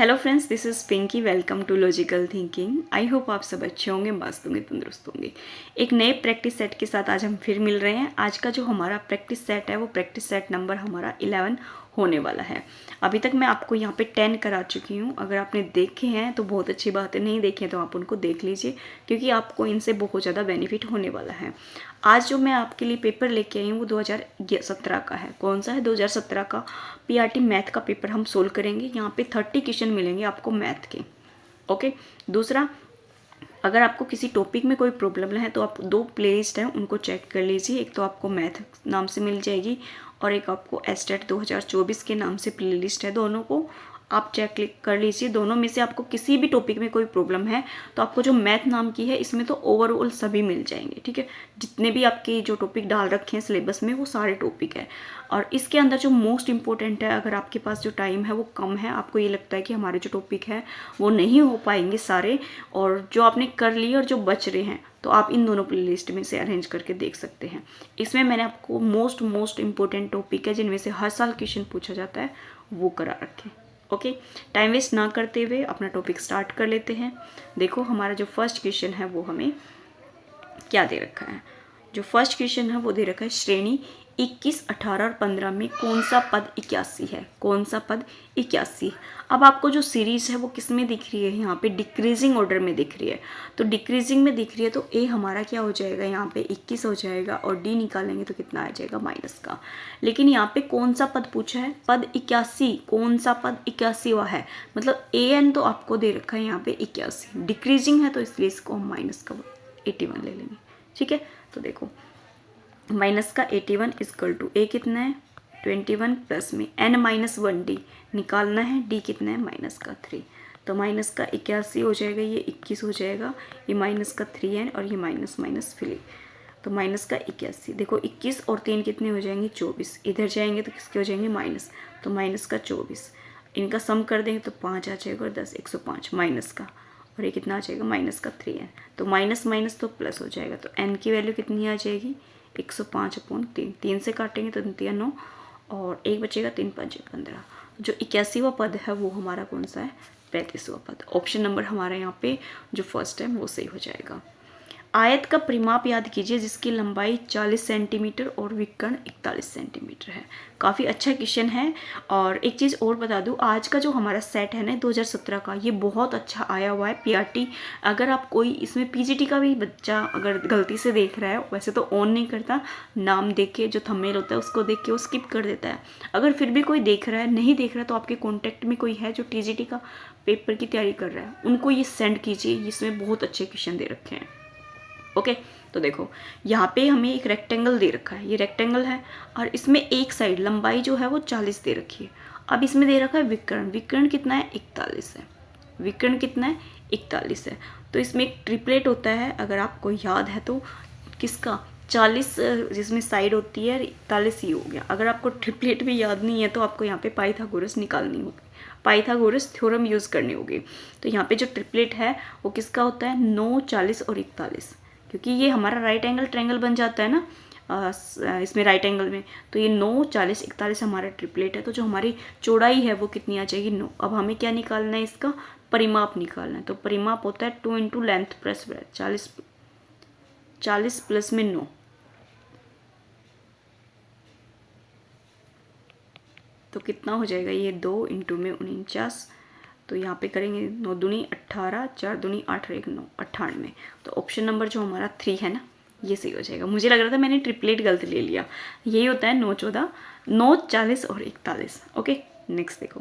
Hello friends, this is Pinky. Welcome to logical thinking. I hope आप सब अच्छे होंगे, मस्त होंगे, तंदुरुस्त होंगे। एक नए प्रैक्टिस सेट के साथ आज हम फिर मिल रहे हैं। आज का जो हमारा प्रैक्टिस सेट है वो प्रैक्टिस सेट नंबर हमारा 11 होने वाला है। अभी तक मैं आपको यहाँ पे 10 करा चुकी हूँ। अगर आपने देखे हैं तो बहुत अच्छी बात है, नहीं देखे तो आप उनको देख लीजिए क्योंकि आपको इनसे बहुत ज़्यादा बेनिफिट होने वाला है। आज जो मैं आपके लिए पेपर लेके आई हूँ वो 2017 का है। कौन सा है? 2017 का पीआरटी मैथ का पेपर हम सोल्व करेंगे। यहाँ पे 30 क्वेश्चन मिलेंगे आपको मैथ के। ओके। दूसरा, अगर आपको किसी टॉपिक में कोई प्रॉब्लम है तो आप दो प्लेलिस्ट हैं उनको चेक कर लीजिए। एक तो आपको मैथ नाम से मिल जाएगी और एक आपको एस्टेट 2024 के नाम से प्लेलिस्ट है। दोनों को आप चेक कर लीजिए। दोनों में से आपको किसी भी टॉपिक में कोई प्रॉब्लम है तो आपको जो मैथ नाम की है इसमें तो ओवरऑल सभी मिल जाएंगे। ठीक है, जितने भी आपके जो टॉपिक डाल रखे हैं सिलेबस में वो सारे टॉपिक है। और इसके अंदर जो मोस्ट इंपॉर्टेंट है, अगर आपके पास जो टाइम है वो कम है, आपको ये लगता है कि हमारे जो टॉपिक है वो नहीं हो पाएंगे सारे, और जो आपने कर लिए और जो बच रहे हैं, तो आप इन दोनों प्लेलिस्ट में से अरेंज करके देख सकते हैं। इसमें मैंने आपको मोस्ट इंपॉर्टेंट टॉपिक है जिनमें से हर साल क्वेश्चन पूछा जाता है वो करा रखे। ओके, टाइम वेस्ट ना करते हुए अपना टॉपिक स्टार्ट कर लेते हैं। देखो, हमारा जो फर्स्ट क्वेश्चन है वो हमें क्या दे रखा है। जो फर्स्ट क्वेश्चन है वो दे रखा है श्रेणी 21, 18 और 15 में कौन सा पद 81 है। कौन सा पद 81। अब आपको जो सीरीज है वो किस में दिख रही है? यहाँ पे डिक्रीजिंग ऑर्डर में दिख रही है। तो डिक्रीजिंग में दिख रही है तो ए हमारा क्या हो जाएगा? यहाँ पे 21 हो जाएगा और डी निकालेंगे तो कितना आ जाएगा? माइनस का। लेकिन यहाँ पे कौन सा पद पूछा है? पद 81। कौन सा पद 81वां है? मतलब ए एन तो आपको दे रखा है यहाँ पे 81। डिक्रीजिंग है तो इसलिए इसको हम माइनस का 81 ले लेंगे। ठीक है, तो देखो माइनस का 81 इजकल टू ए कितना है? 21 प्लस में n माइनस 1 डी निकालना है। डी कितना है? माइनस का 3। तो माइनस का 81 हो जाएगा, ये 21 हो जाएगा, ये माइनस का 3n और ये माइनस माइनस 3। तो माइनस का 81। देखो 21 और 3 कितने हो जाएंगे? 24। इधर जाएंगे तो किसके हो जाएंगे? माइनस। तो माइनस का 24, इनका सम कर देंगे तो 5 आ जाएगा और 10 105 माइनस का, और ये कितना आ जाएगा? माइनस का 3n। तो माइनस माइनस तो प्लस हो जाएगा। तो n की वैल्यू कितनी आ जाएगी? 105/3। 3 से काटेंगे तो 3 9 और 1 बचेगा, 3 5 15। जो 81वां पद है वो हमारा कौन सा है? 35वां पद। ऑप्शन नंबर हमारा यहाँ पे जो फर्स्ट है वो सही हो जाएगा। आयत का परिमाप याद कीजिए जिसकी लंबाई 40 सेंटीमीटर और विकर्ण 41 सेंटीमीटर है। काफ़ी अच्छा क्वेश्चन है। और एक चीज़ और बता दूं, आज का जो हमारा सेट है ना 2017 का, ये बहुत अच्छा आया हुआ है पीआरटी। अगर आप कोई इसमें पीजीटी का भी बच्चा अगर गलती से देख रहा है, वैसे तो ऑन नहीं करता, नाम देख के जो थंबनेल होता है उसको देख के वो स्किप कर देता है। अगर फिर भी कोई देख रहा है, नहीं देख रहा है, तो आपके कॉन्टैक्ट में कोई है जो टीजीटी का पेपर की तैयारी कर रहा है, उनको ये सेंड कीजिए। इसमें बहुत अच्छे क्वेश्चन दे रखे हैं। ओके, तो देखो यहाँ पे हमें एक रेक्टेंगल दे रखा है, ये रेक्टेंगल है और इसमें एक साइड लंबाई जो है वो 40 दे रखी है। अब इसमें दे रखा है विकर्ण। विकर्ण कितना है? 41 है। विकर्ण कितना है? 41 है। तो इसमें एक ट्रिपलेट होता है, अगर आपको याद है तो, किसका? 40 जिसमें साइड होती है, 41 ही हो गया। अगर आपको ट्रिपलेट भी याद नहीं है तो आपको यहाँ पे पाइथागोरस निकालनी होगी, पाइथागोरस थ्योरम यूज़ करनी होगी। तो यहाँ पे जो ट्रिपलेट है वो किसका होता है? 9, 40 और 41। क्योंकि ये हमारा राइट एंगल ट्रायंगल बन जाता है ना इसमें राइट एंगल में, तो ये 9, 40, 41 हमारा ट्रिपलेट है। तो जो हमारी चौड़ाई है वो कितनी आ जाएगी? 9। अब हमें क्या निकालना है? इसका परिमाप निकालना है। तो परिमाप होता है 2 × लेंथ प्लस ब्रेथ। 40 प्लस में 9, तो कितना हो जाएगा? ये 2 × में 49। तो यहाँ पे करेंगे 9 दूनी 18, 4 दूनी 8 और 1 9, 98। तो ऑप्शन नंबर जो हमारा 3 है ना, ये सही हो जाएगा। मुझे लग रहा था मैंने ट्रिपलेट गलत ले लिया। यही होता है 9, 14, 9, 40 और 41। ओके, नेक्स्ट देखो,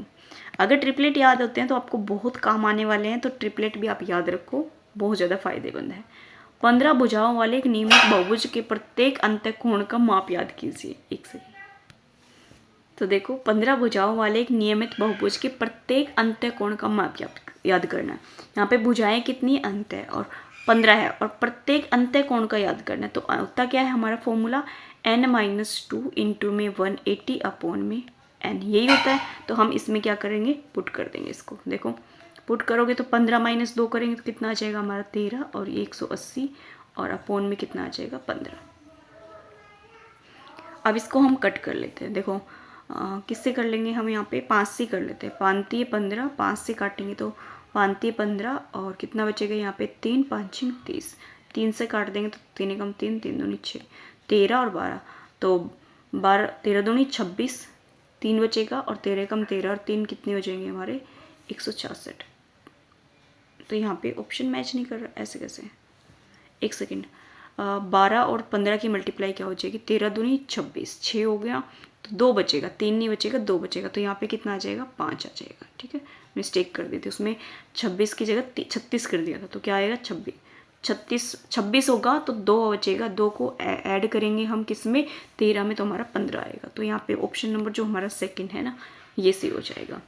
अगर ट्रिपलेट याद होते हैं तो आपको बहुत काम आने वाले हैं। तो ट्रिपलेट भी आप याद रखो, बहुत ज़्यादा फायदेमंद है। 15 भुजाओं वाले एक नियमित बहुभुज के प्रत्येक अंतःकोण का माप याद कीजिए। एक सेकंड। तो देखो 15 भुजाओं वाले एक नियमित बहुभुज के प्रत्येक अंतःकोण का माप याद करना है। यहाँ पे भुजाएं कितनी? अंत है और 15 है, और प्रत्येक अंतःकोण का याद करना है। तो होता क्या है हमारा फॉर्मूला? n - 2 इंटू में 180 अपॉन में n, यही होता है। तो हम इसमें क्या करेंगे? पुट कर देंगे इसको। देखो पुट करोगे तो 15 - 2 करेंगे तो कितना आ जाएगा हमारा? 13 और 180 और अपॉन में कितना आ जाएगा? 15। अब इसको हम कट कर लेते हैं। देखो किससे कर लेंगे हम, यहाँ पे 5 से कर लेते हैं। 5 15, 5 से काटेंगे तो 5 15 और कितना बचेगा यहाँ पे 3, 5 6 30, 3 से काट देंगे तो 3 कम 3, 3 दूनी 6, 13 और 12, तो 12 13 दूनी 26, 3 बचेगा और 13 कम 13 और 3 कितने हो जाएंगे हमारे 166। तो यहाँ पे ऑप्शन मैच नहीं कर रहा, ऐसे कैसे, एक सेकेंड। 12 और 15 की मल्टीप्लाई क्या हो जाएगी, 13 दूनी 26, 6 हो गया तो 2 बचेगा, 3 नहीं बचेगा 2 बचेगा, तो यहाँ पे कितना आ जाएगा 5 आ जाएगा। ठीक है, मिस्टेक कर दी थी उसमें, 26 की जगह 36 कर दिया था, तो क्या आएगा 26 होगा तो 2 बचेगा, 2 को ऐड करेंगे हम किस में 13 में, तो हमारा 15 आएगा। तो यहाँ पे ऑप्शन नंबर जो हमारा सेकंड है ना, ये सही हो जाएगा।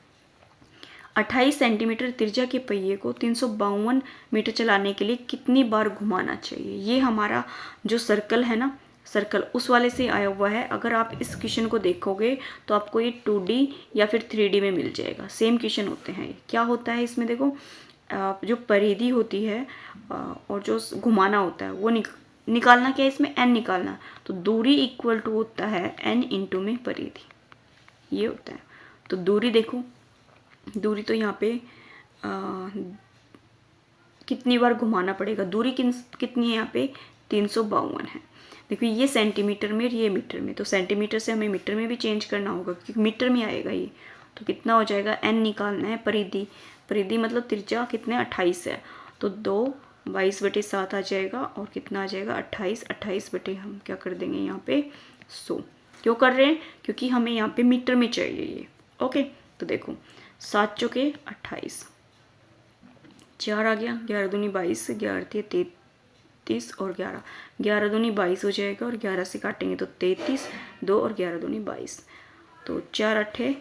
28 सेंटीमीटर त्रिज्या के पहिए को 352 मीटर चलाने के लिए कितनी बार घुमाना चाहिए। ये हमारा जो सर्कल है ना, सर्कल उस वाले से आया हुआ है। अगर आप इस क्वेश्चन को देखोगे तो आपको ये 2D या फिर 3D में मिल जाएगा, सेम क्वेश्चन होते हैं। क्या होता है इसमें देखो, जो परिधि होती है और जो घुमाना होता है वो निकालना क्या है इसमें, n निकालना, तो दूरी इक्वल टू होता है n इंटू में परिधि, ये होता है। तो दूरी देखो, दूरी तो यहाँ पे कितनी बार घुमाना पड़ेगा, दूरी कितनी है यहाँ पे 352 है। देखो ये सेंटीमीटर में और ये मीटर में, तो सेंटीमीटर से हमें मीटर में भी चेंज करना होगा क्योंकि मीटर में आएगा ये। तो कितना हो जाएगा, n निकालना है, परिधि, परिधि मतलब त्रिज्या कितने 28 है, तो 2 22/7 आ जाएगा और कितना आ जाएगा 28, 28 बटे हम क्या कर देंगे यहाँ पे 100। क्यों कर रहे हैं, क्योंकि हमें यहाँ पे मीटर में चाहिए ये। ओके, तो देखो 7 चौके 28, 4 आ गया, 11 दूनी 22, 11 33 और 11, 11 दूनी 22 हो जाएगा और 11 से काटेंगे तो 33, 2 और 11 दूनी 22, तो 4 8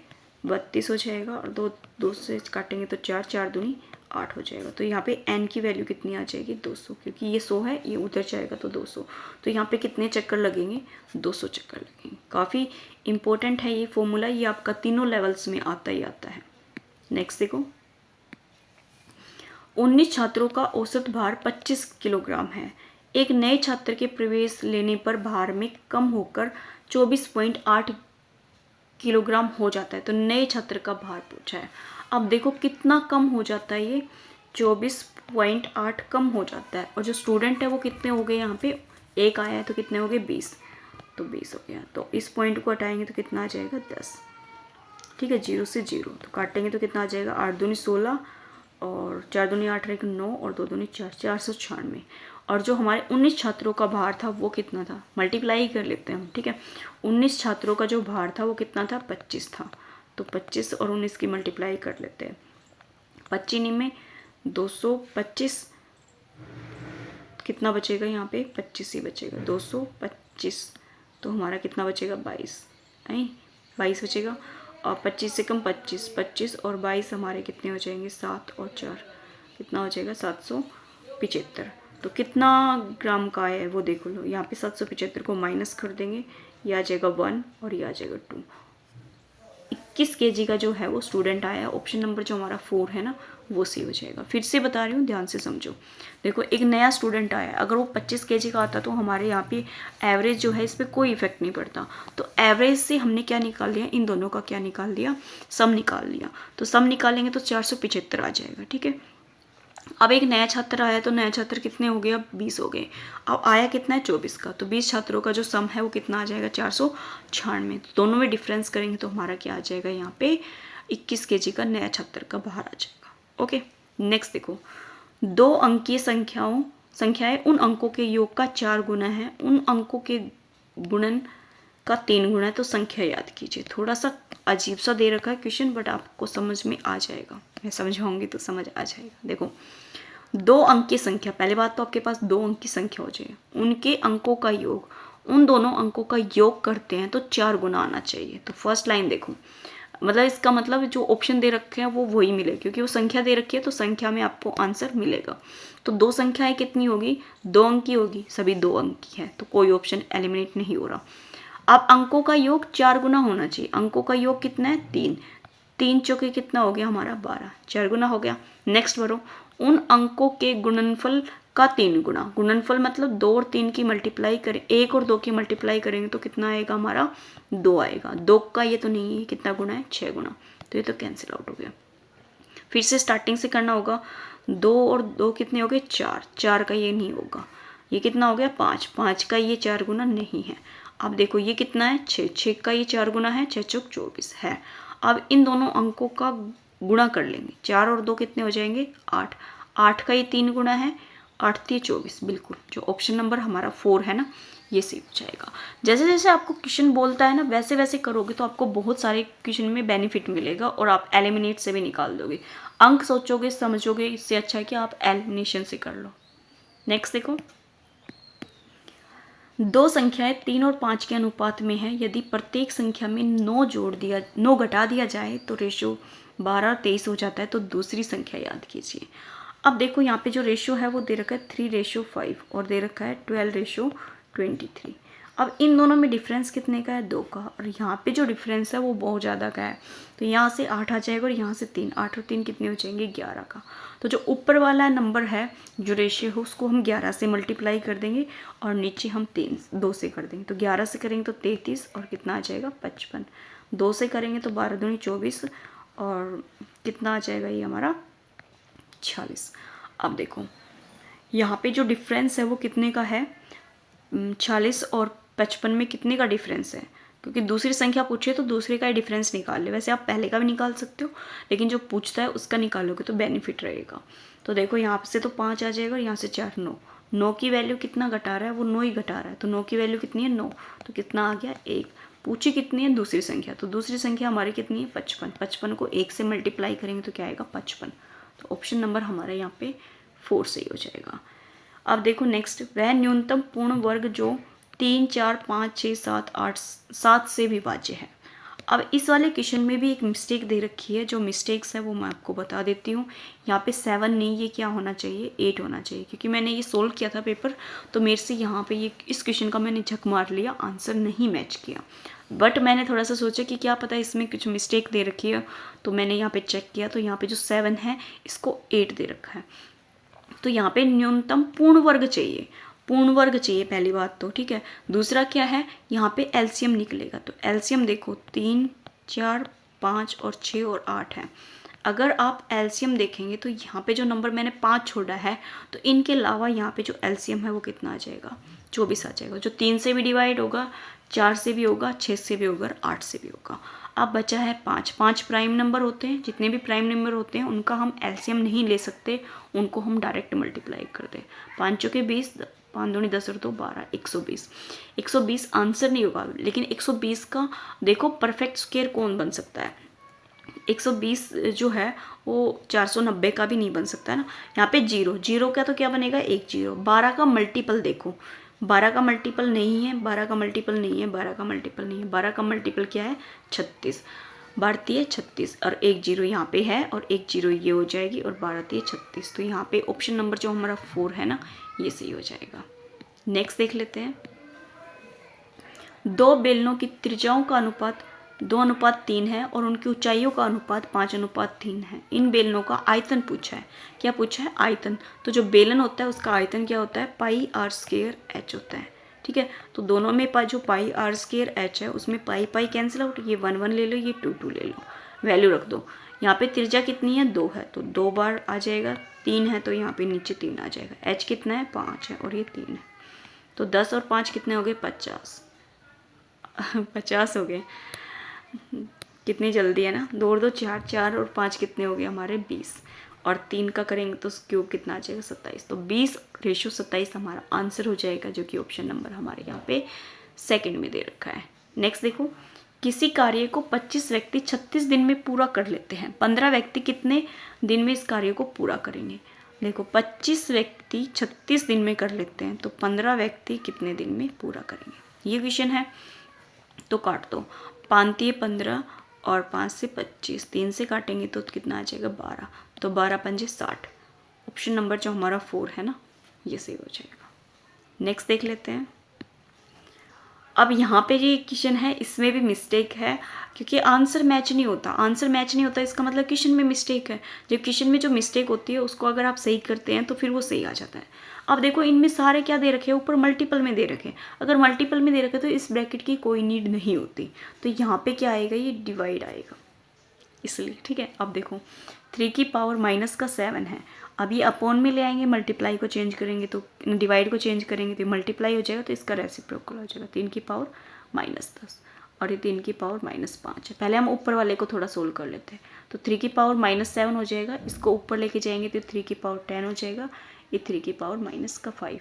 32 हो जाएगा और 2 से काटेंगे तो 4, 4 दूनी 8 हो जाएगा। तो यहाँ पे n की वैल्यू कितनी आ जाएगी 200, क्योंकि ये 100 है, ये उधर जाएगा तो 200, तो यहाँ पे कितने चक्कर लगेंगे 200 चक्कर लगेंगे। काफ़ी इंपॉर्टेंट है ये फॉर्मूला, ये आपका तीनों लेवल्स में आता ही आता है। नेक्स्ट देखो, 19 छात्रों का औसत भार 25 किलोग्राम है। एक नए छात्र के प्रवेश लेने पर भार में कम होकर 24.8 किलोग्राम हो जाता है। तो नए छात्र का भार पूछा है। अब देखो कितना कम हो जाता है, ये 24.8 कम हो जाता है, और जो स्टूडेंट है वो कितने हो गए, यहाँ पे 1 आया है तो कितने हो गए 20, तो 20 हो गया। तो इस पॉइंट को हटाएंगे तो कितना आ जाएगा 10। ठीक है, 0 से 0 तो काटेंगे तो कितना आ जाएगा 8 दूनी 16 और 4 दूनी 8 रहेगा 9 और 2 दूनी 4, 496। और जो हमारे 19 छात्रों का भार था वो कितना था, मल्टीप्लाई कर लेते हैं हम। ठीक है, 19 छात्रों का जो भार था वो कितना था 25 था, तो 25 और 19 की मल्टीप्लाई कर लेते हैं। 25 में 225, कितना बचेगा यहाँ पे 25 ही बचेगा, 225, तो हमारा कितना बचेगा 22, नहीं 22 बचेगा। और 25 से कम 25, 25 और 22 हमारे कितने हो जाएंगे 7 और 4, कितना हो जाएगा 775। तो कितना ग्राम का है वो देखो लो, यहाँ पे 775 को माइनस कर देंगे, ये आ जाएगा 1 और ये आ जाएगा 2। 21 kg का जो है वो स्टूडेंट आया है। ऑप्शन नंबर जो हमारा 4 है ना वो सी हो जाएगा। फिर से बता रही हूँ, ध्यान से समझो। देखो एक नया स्टूडेंट आया, अगर वो 25 kg का आता तो हमारे यहाँ पे एवरेज जो है इस पर कोई इफेक्ट नहीं पड़ता। तो एवरेज से हमने क्या निकाल लिया, इन दोनों का क्या निकाल लिया, सम निकाल लिया। तो सम निकालेंगे तो 475 आ जाएगा। ठीक है, अब एक नया छात्र आया, तो नया छात्र कितने हो गए, अब 20 हो गए। अब आया कितना है 24 का, तो 20 छात्रों का जो सम है वो कितना आ जाएगा 496। तो दोनों में डिफरेंस करेंगे तो हमारा क्या आ जाएगा, यहाँ पे 21 kg का नया छात्र का भार आ जाएगा। ओके, नेक्स्ट देखो, 2 अंकीय संख्याएं उन अंकों के योग का 4 गुना है, उन अंकों के गुणन का 3 गुना है, तो संख्या याद कीजिए। थोड़ा सा अजीब सा दे रखा है क्वेश्चन, बट आपको समझ में आ जाएगा, मैं समझाऊंगी तो समझ आ जाएगा। देखो 2 अंक की संख्या, पहले बात तो आपके पास 2 अंक की संख्या हो जाए, उनके अंकों का योग, उन दोनों अंकों का योग करते हैं तो 4 गुना आना चाहिए। तो फर्स्ट लाइन देखो, मतलब इसका मतलब जो ऑप्शन दे रखे हैं वो वही मिले, क्योंकि वो संख्या दे रखी है तो संख्या में आपको आंसर मिलेगा। तो 2 संख्याएं कितनी होगी, 2 अंक की होगी, सभी 2 अंक की है, तो कोई ऑप्शन एलिमिनेट नहीं हो रहा। अब अंकों का योग 4 गुना होना चाहिए। अंकों का योग कितना है 3, 3 चौके कितना हो गया हमारा 12, 4 गुना हो गया। नेक्स्ट भरो, उन अंकों के गुणनफल का 3 गुना। गुणनफल मतलब 2 और 3 की मल्टीप्लाई करें, 1 और 2 की मल्टीप्लाई करेंगे तो कितना आएगा हमारा 2 आएगा। 2 का ये तो नहीं है, कितना गुना है 6 गुना, तो ये तो कैंसिल आउट हो गया। फिर से स्टार्टिंग से करना होगा। 2 और 2 कितने हो गए 4, 4 का ये नहीं होगा, ये कितना हो गया 5, 5 का ये 4 गुना नहीं है। अब देखो ये कितना है 6, 6 का ये 4 गुना है, 6 चौक 24 है। अब इन दोनों अंकों का गुणा कर लेंगे, 4 और 2 कितने हो जाएंगे 8, 8 का ये 3 गुना है, 8 3 24, बिल्कुल जो ऑप्शन नंबर हमारा 4 है ना ये सही हो जाएगा। जैसे जैसे आपको क्वेश्चन बोलता है ना वैसे वैसे करोगे तो आपको बहुत सारे क्वेश्चन में बेनिफिट मिलेगा और आप एलिमिनेट से भी निकाल दोगे। अंक सोचोगे समझोगे, इससे अच्छा है कि आप एलिमिनेशन से कर लो। नेक्स्ट देखो, दो संख्याएं 3 और 5 के अनुपात में है, यदि प्रत्येक संख्या में 9 घटा दिया जाए तो रेशो 12 और 23 हो जाता है, तो दूसरी संख्या याद कीजिए। अब देखो यहाँ पे जो रेशो है वो दे रखा है 3:5 और दे रखा है 12:23। अब इन दोनों में डिफरेंस कितने का है 2 का, और यहाँ पे जो डिफरेंस है वो बहुत ज़्यादा का है, तो यहाँ से 8 आ जाएगा और यहाँ से 3, 8 और 3 कितने हो जाएंगे 11 का। तो जो ऊपर वाला नंबर है जो रेशियो है उसको हम 11 से मल्टीप्लाई कर देंगे और नीचे हम 2 से कर देंगे, तो 11 से करेंगे तो 33 और कितना आ जाएगा 55, 2 से करेंगे तो 12 दूनी 24 और कितना आ जाएगा ये हमारा 46। अब देखो यहाँ पे जो डिफरेंस है वो कितने का है 46 और 55 में कितने का डिफरेंस है, क्योंकि दूसरी संख्या पूछे तो दूसरे का ही डिफरेंस निकाल ले। वैसे आप पहले का भी निकाल सकते हो लेकिन जो पूछता है उसका निकालोगे तो बेनिफिट रहेगा। तो देखो यहाँ से तो 5 आ जाएगा और यहाँ से 4, 9, 9 की वैल्यू कितना घटा रहा है वो 9 ही घटा रहा है, तो 9 की वैल्यू कितनी है 9, तो कितना आ गया 1। पूछी कितनी है दूसरी संख्या, तो दूसरी संख्या हमारी कितनी है 55, 55 को 1 से मल्टीप्लाई करेंगे तो क्या आएगा 55, तो ऑप्शन नंबर हमारे यहाँ पे 4 सही हो जाएगा। अब देखो नेक्स्ट, वह न्यूनतम पूर्ण वर्ग जो 3, 4, 5, 6, 7, 8, 7 से विभाज्य है। अब इस वाले क्वेश्चन में भी एक मिस्टेक दे रखी है, जो मिस्टेक्स है वो मैं आपको बता देती हूँ। यहाँ पे 7 नहीं, ये क्या होना चाहिए 8 होना चाहिए, क्योंकि मैंने ये सोल्व किया था पेपर, तो मेरे से यहाँ पे ये इस क्वेश्चन का मैंने झक मार लिया, आंसर नहीं मैच किया। बट मैंने थोड़ा सा सोचा कि क्या पता इसमें कुछ मिस्टेक दे रखी है, तो मैंने यहाँ पे चेक किया, तो यहाँ पे जो 7 है इसको 8 दे रखा है। तो यहाँ पे न्यूनतम पूर्ण वर्ग चाहिए, पूर्ण वर्ग चाहिए पहली बात तो, ठीक है। दूसरा क्या है, यहाँ पे एलसीएम निकलेगा, तो एलसीएम देखो 3, 4, 5 और 6 और 8 है। अगर आप एलसीएम देखेंगे तो यहाँ पे जो नंबर मैंने 5 छोड़ा है, तो इनके अलावा यहाँ पे जो एलसीएम है वो कितना आ जाएगा 24 आ जाएगा, जो 3 से भी डिवाइड होगा, 4 से भी होगा, 6 से भी होगा, 8 से भी होगा। अब बचा है 5, 5 प्राइम नंबर होते हैं, जितने भी प्राइम नंबर होते हैं उनका हम एलसीएम नहीं ले सकते, उनको हम डायरेक्ट मल्टीप्लाई करते हैं। 5 चौके 20, 5 दूनी 10 और 2 12, 120। 120 आंसर नहीं होगा, लेकिन 120 का देखो परफेक्ट स्क्वायर कौन बन सकता है, 120 जो है वो 490 का भी नहीं बन सकता है ना। यहाँ पे 0 का तो क्या बनेगा 1 0। 12 का मल्टीपल देखो, 12 का मल्टीपल नहीं है, 12 का मल्टीपल नहीं है, 12 का मल्टीपल नहीं है, 12 का मल्टीपल क्या है 36, 12 36 और 1 0 यहाँ पे है और 1 0 ये हो जाएगी और 12 36, तो यहाँ पे ऑप्शन नंबर जो हमारा 4 है ना ये सही हो जाएगा। नेक्स्ट देख लेते हैं, दो बेलनों की त्रिज्याओं का अनुपात 2:3 है और उनकी ऊंचाइयों का अनुपात 5:3 है। इन बेलनों का आयतन पूछा है, क्या पूछा है आयतन, तो जो बेलन होता है उसका आयतन क्या होता है πr² h होता है, ठीक है। तो दोनों में जो πr² h है उसमें पाई कैंसिल आउट, ये 1 1 ले लो, ये 2 2 ले लो, वैल्यू रख दो। यहाँ पे त्रिज्या कितनी है 2 है तो 2 बार आ जाएगा, 3 है तो यहाँ पे नीचे 3 आ जाएगा, h कितना है 5 है और ये 3 है, तो 10 और 5 कितने हो गए 50, 50 हो गए, कितनी जल्दी है ना, 2 और 2 4, 4 और 5 कितने हो गए हमारे 20, और 3 का करेंगे तो क्यूब कितना आ जाएगा 27, तो 20:27 हमारा आंसर हो जाएगा, जो कि ऑप्शन नंबर हमारे यहाँ पे सेकंड में दे रखा है। नेक्स्ट देखो, किसी कार्य को 25 व्यक्ति 36 दिन में पूरा कर लेते हैं, 15 व्यक्ति कितने दिन में इस कार्य को पूरा करेंगे। देखो 25 व्यक्ति 36 दिन में कर लेते हैं, तो 15 व्यक्ति कितने दिन में पूरा करेंगे, ये क्वेश्चन है। तो काट दो, 5 15 और 5 से 25, 3 से काटेंगे तो कितना आ जाएगा 12, तो 12 पंजे 60, ऑप्शन नंबर जो हमारा 4 है ना ये सही हो जाएगा। नेक्स्ट देख लेते हैं, अब यहाँ पे ये क्वेश्चन है, इसमें भी मिस्टेक है क्योंकि आंसर मैच नहीं होता। आंसर मैच नहीं होता इसका मतलब क्वेश्चन में मिस्टेक है। जब क्वेश्चन में जो मिस्टेक होती है उसको अगर आप सही करते हैं तो फिर वो सही आ जाता है। अब देखो इनमें सारे क्या दे रखे हैं, ऊपर मल्टीपल में दे रखे हैं। अगर मल्टीपल में दे रखे तो इस ब्रैकेट की कोई नीड नहीं होती। तो यहाँ पे क्या आएगा, ये डिवाइड आएगा इसलिए, ठीक है। अब देखो 3 की पावर माइनस का 7 है। अब ये अपॉन में ले आएंगे, मल्टीप्लाई को चेंज करेंगे तो डिवाइड को चेंज करेंगे तो मल्टीप्लाई हो जाएगा, तो इसका रेसिप्रोकल हो जाएगा 3 की पावर -10 और ये 3 की पावर -5 है। पहले हम ऊपर वाले को थोड़ा सोल्व कर लेते हैं। तो 3 की पावर -7 हो जाएगा, इसको ऊपर लेके जाएंगे तो 3 की पावर 10 हो जाएगा, ये 3 की पावर -5।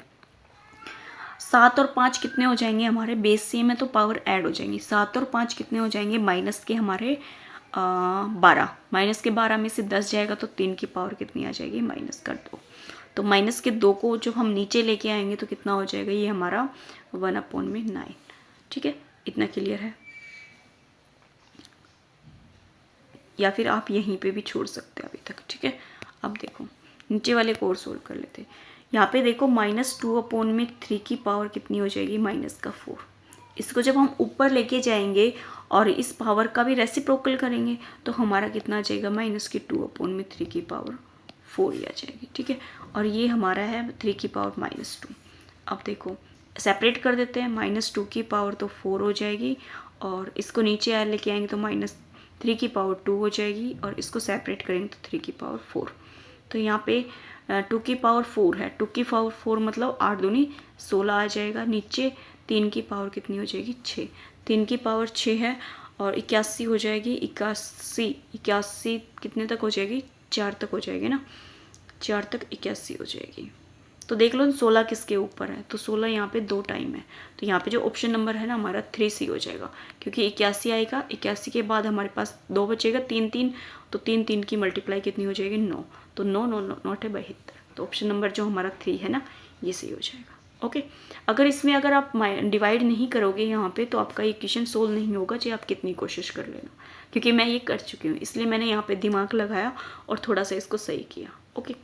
7 और 5 कितने हो जाएंगे हमारे, बेस सेम है तो पावर ऐड हो जाएंगी। 7 और 5 कितने हो जाएंगे, माइनस के हमारे 12, माइनस के 12 में से 10 जाएगा तो 3 की पावर कितनी आ जाएगी, -2। तो माइनस के 2 को जब हम नीचे लेके आएंगे तो कितना हो जाएगा, ये हमारा 1/9। ठीक है, इतना क्लियर है। या फिर आप यहीं पे भी छोड़ सकते हैं अभी तक, ठीक है। अब देखो नीचे वाले को और सोल्व कर लेते हैं। यहाँ पे देखो -2/3 की पावर कितनी हो जाएगी, -4। इसको जब हम ऊपर लेके जाएंगे और इस पावर का भी रेसिप्रोकल करेंगे तो हमारा कितना आ जाएगा, -2/3 की पावर 4 ही आ जाएगी, ठीक है। और ये हमारा है 3 की पावर -2। अब देखो सेपरेट कर देते हैं, -2 की पावर तो 4 हो जाएगी और इसको नीचे लेके आएंगे तो -3 की पावर 2 हो जाएगी और इसको सेपरेट करेंगे तो 3 की पावर 4। तो यहाँ पे 2 की पावर 4 है, 2 की पावर 4 मतलब 8 दूनी 16 आ जाएगा। नीचे 3 की पावर कितनी हो जाएगी, 6। 3 की पावर 6 है और 81 हो जाएगी, 81 कितने तक हो जाएगी, 4 तक हो जाएगी ना, 4 तक 81 हो जाएगी। तो देख लो 16 किसके ऊपर है, तो 16 यहाँ पे 2 टाइम है। तो यहाँ पे जो ऑप्शन नंबर है ना हमारा 3C हो जाएगा, क्योंकि 81 आएगा, 81 के बाद हमारे पास 2 बचेगा, 3 तो 3 की मल्टीप्लाई कितनी हो जाएगी, 9। तो 9 9 9 है 72। तो ऑप्शन नंबर जो हमारा 3 है ना, ये सही हो जाएगा। ओके, अगर इसमें अगर आप डिवाइड नहीं करोगे यहाँ पे तो आपका इक्वेशन सोल्व नहीं होगा, चाहे आप कितनी कोशिश कर लेना। क्योंकि मैं ये कर चुकी हूँ, इसलिए मैंने यहाँ पे दिमाग लगाया और थोड़ा सा इसको सही किया। ओके,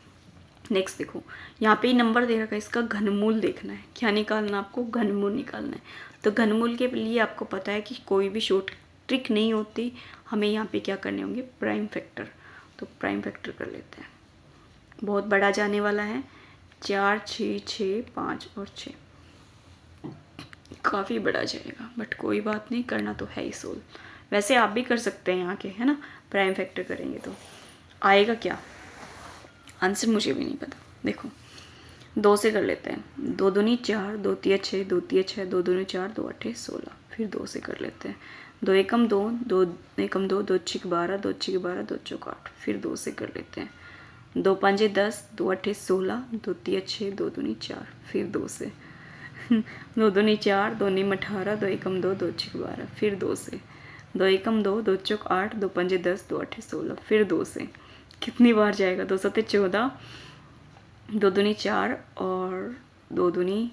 नेक्स्ट देखो यहाँ पे नंबर दे रखा है, इसका घनमूल देखना है। क्या निकालना, आपको घनमूल निकालना है। तो घनमूल के लिए आपको पता है कि कोई भी शॉर्ट ट्रिक नहीं होती, हमें यहाँ पे क्या करने होंगे, प्राइम फैक्टर। तो प्राइम फैक्टर कर लेते हैं, बहुत बड़ा जाने वाला है, 4 6 6 5 और 6, काफ़ी बड़ा जाएगा, बट कोई बात नहीं, करना तो है ही सोल्व। वैसे आप भी कर सकते हैं यहाँ के, है ना। प्राइम फैक्टर करेंगे तो आएगा क्या, आंसर मुझे भी नहीं पता। देखो 2 से कर लेते हैं, 2 दूनी 4, 2 तिया 6, 2 तिया 6, 2 दूनी 4, 2 8 16। फिर 2 से कर लेते हैं, 2 एकम 2, 2 एकम 2, 2 6 12, 2 6 12, 2 चौक 8। फिर 2 से कर लेते हैं, 2 5 10, 2 8 16, 2 तिया 6, 2 दूनी 4। फिर 2 से 2 दूनी 4, 2 नीम 18, 2 एकम 2, 2 6 12। फिर 2 से 2 एकम 2, 2 चौक 8, 2 5 10, 2 8 16। फिर 2 से कितनी बार जाएगा, 2 7 14, 2 दूनी 4 और 2 दूनी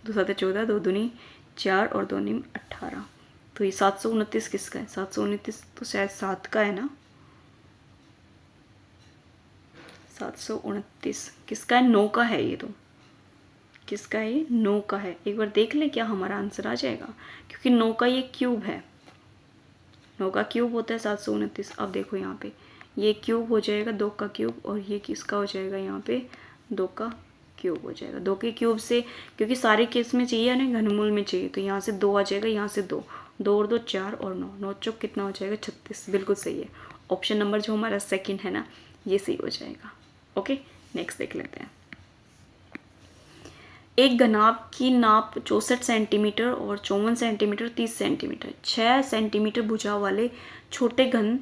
2 7 14, 2 दूनी 4 और 2 नीम 18। तो ये 729 किसका है, 729 तो शायद 7 का है ना, 729 किसका है, 9 का है। ये तो किसका है, ये 9 का है। एक बार देख लें क्या हमारा आंसर आ जाएगा, क्योंकि 9 का ये क्यूब है, 9 का क्यूब होता है 729। अब देखो यहाँ पे ये क्यूब हो जाएगा, 2 का क्यूब, और ये किसका हो जाएगा, यहाँ पे 2 का क्यूब हो जाएगा। 2 के क्यूब से, क्योंकि सारे केस में चाहिए ना, घनमूल में चाहिए, तो यहाँ से 2 आ जाएगा, यहाँ से 2, 2 और 2 4 और 9, 9 चौक कितना हो जाएगा, 36। बिल्कुल सही है, ऑप्शन नंबर जो हमारा सेकंड है ना, ये सही हो जाएगा। ओके, नेक्स्ट देख लेते हैं। एक घनाभ की नाप 64 सेंटीमीटर और 54 सेंटीमीटर 30 सेंटीमीटर 6 सेंटीमीटर भुजाव वाले छोटे घन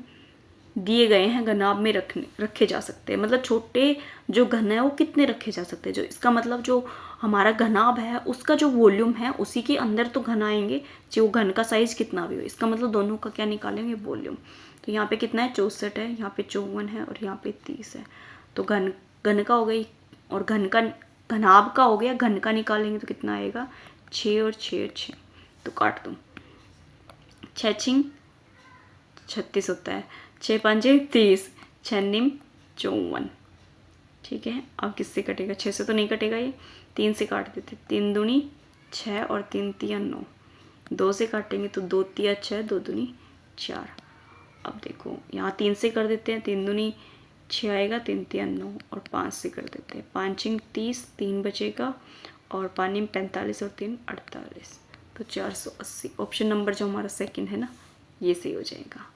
दिए गए हैं, घनाभ में रखे जा सकते हैं। मतलब छोटे जो घन है वो कितने रखे जा सकते हैं, जो इसका मतलब जो हमारा घनाभ है उसका जो वॉल्यूम है उसी के अंदर तो घन आएंगे, जो घन का साइज कितना भी हो। इसका मतलब दोनों का क्या निकालेंगे, वॉल्यूम। तो यहाँ पे कितना है, 64 है, यहाँ पे 54 है और यहाँ पे 30 है। तो घन का हो गई, और घनाभ का हो गया, घन का निकालेंगे तो कितना आएगा, 6 और 6 6। तो काट दूँ, 6 6 36 होता है, 6 5 30, 6 निम 54। ठीक है, अब किससे कटेगा, 6 से तो नहीं कटेगा, ये 3 से काट देते, 3 दूनी 6 और 3 तिया 9। 2 से काटेंगे तो 2 तिया 6, 2 दूनी 4। अब देखो यहाँ 3 से कर देते हैं, 3 दूनी 6 आएगा, 3 तिया 9 और 5 से कर देते हैं, 5 30, 3 बचेगा और 5 45 और 3 48, तो 480। ऑप्शन नंबर जो हमारा सेकंड है ना, ये सही हो जाएगा।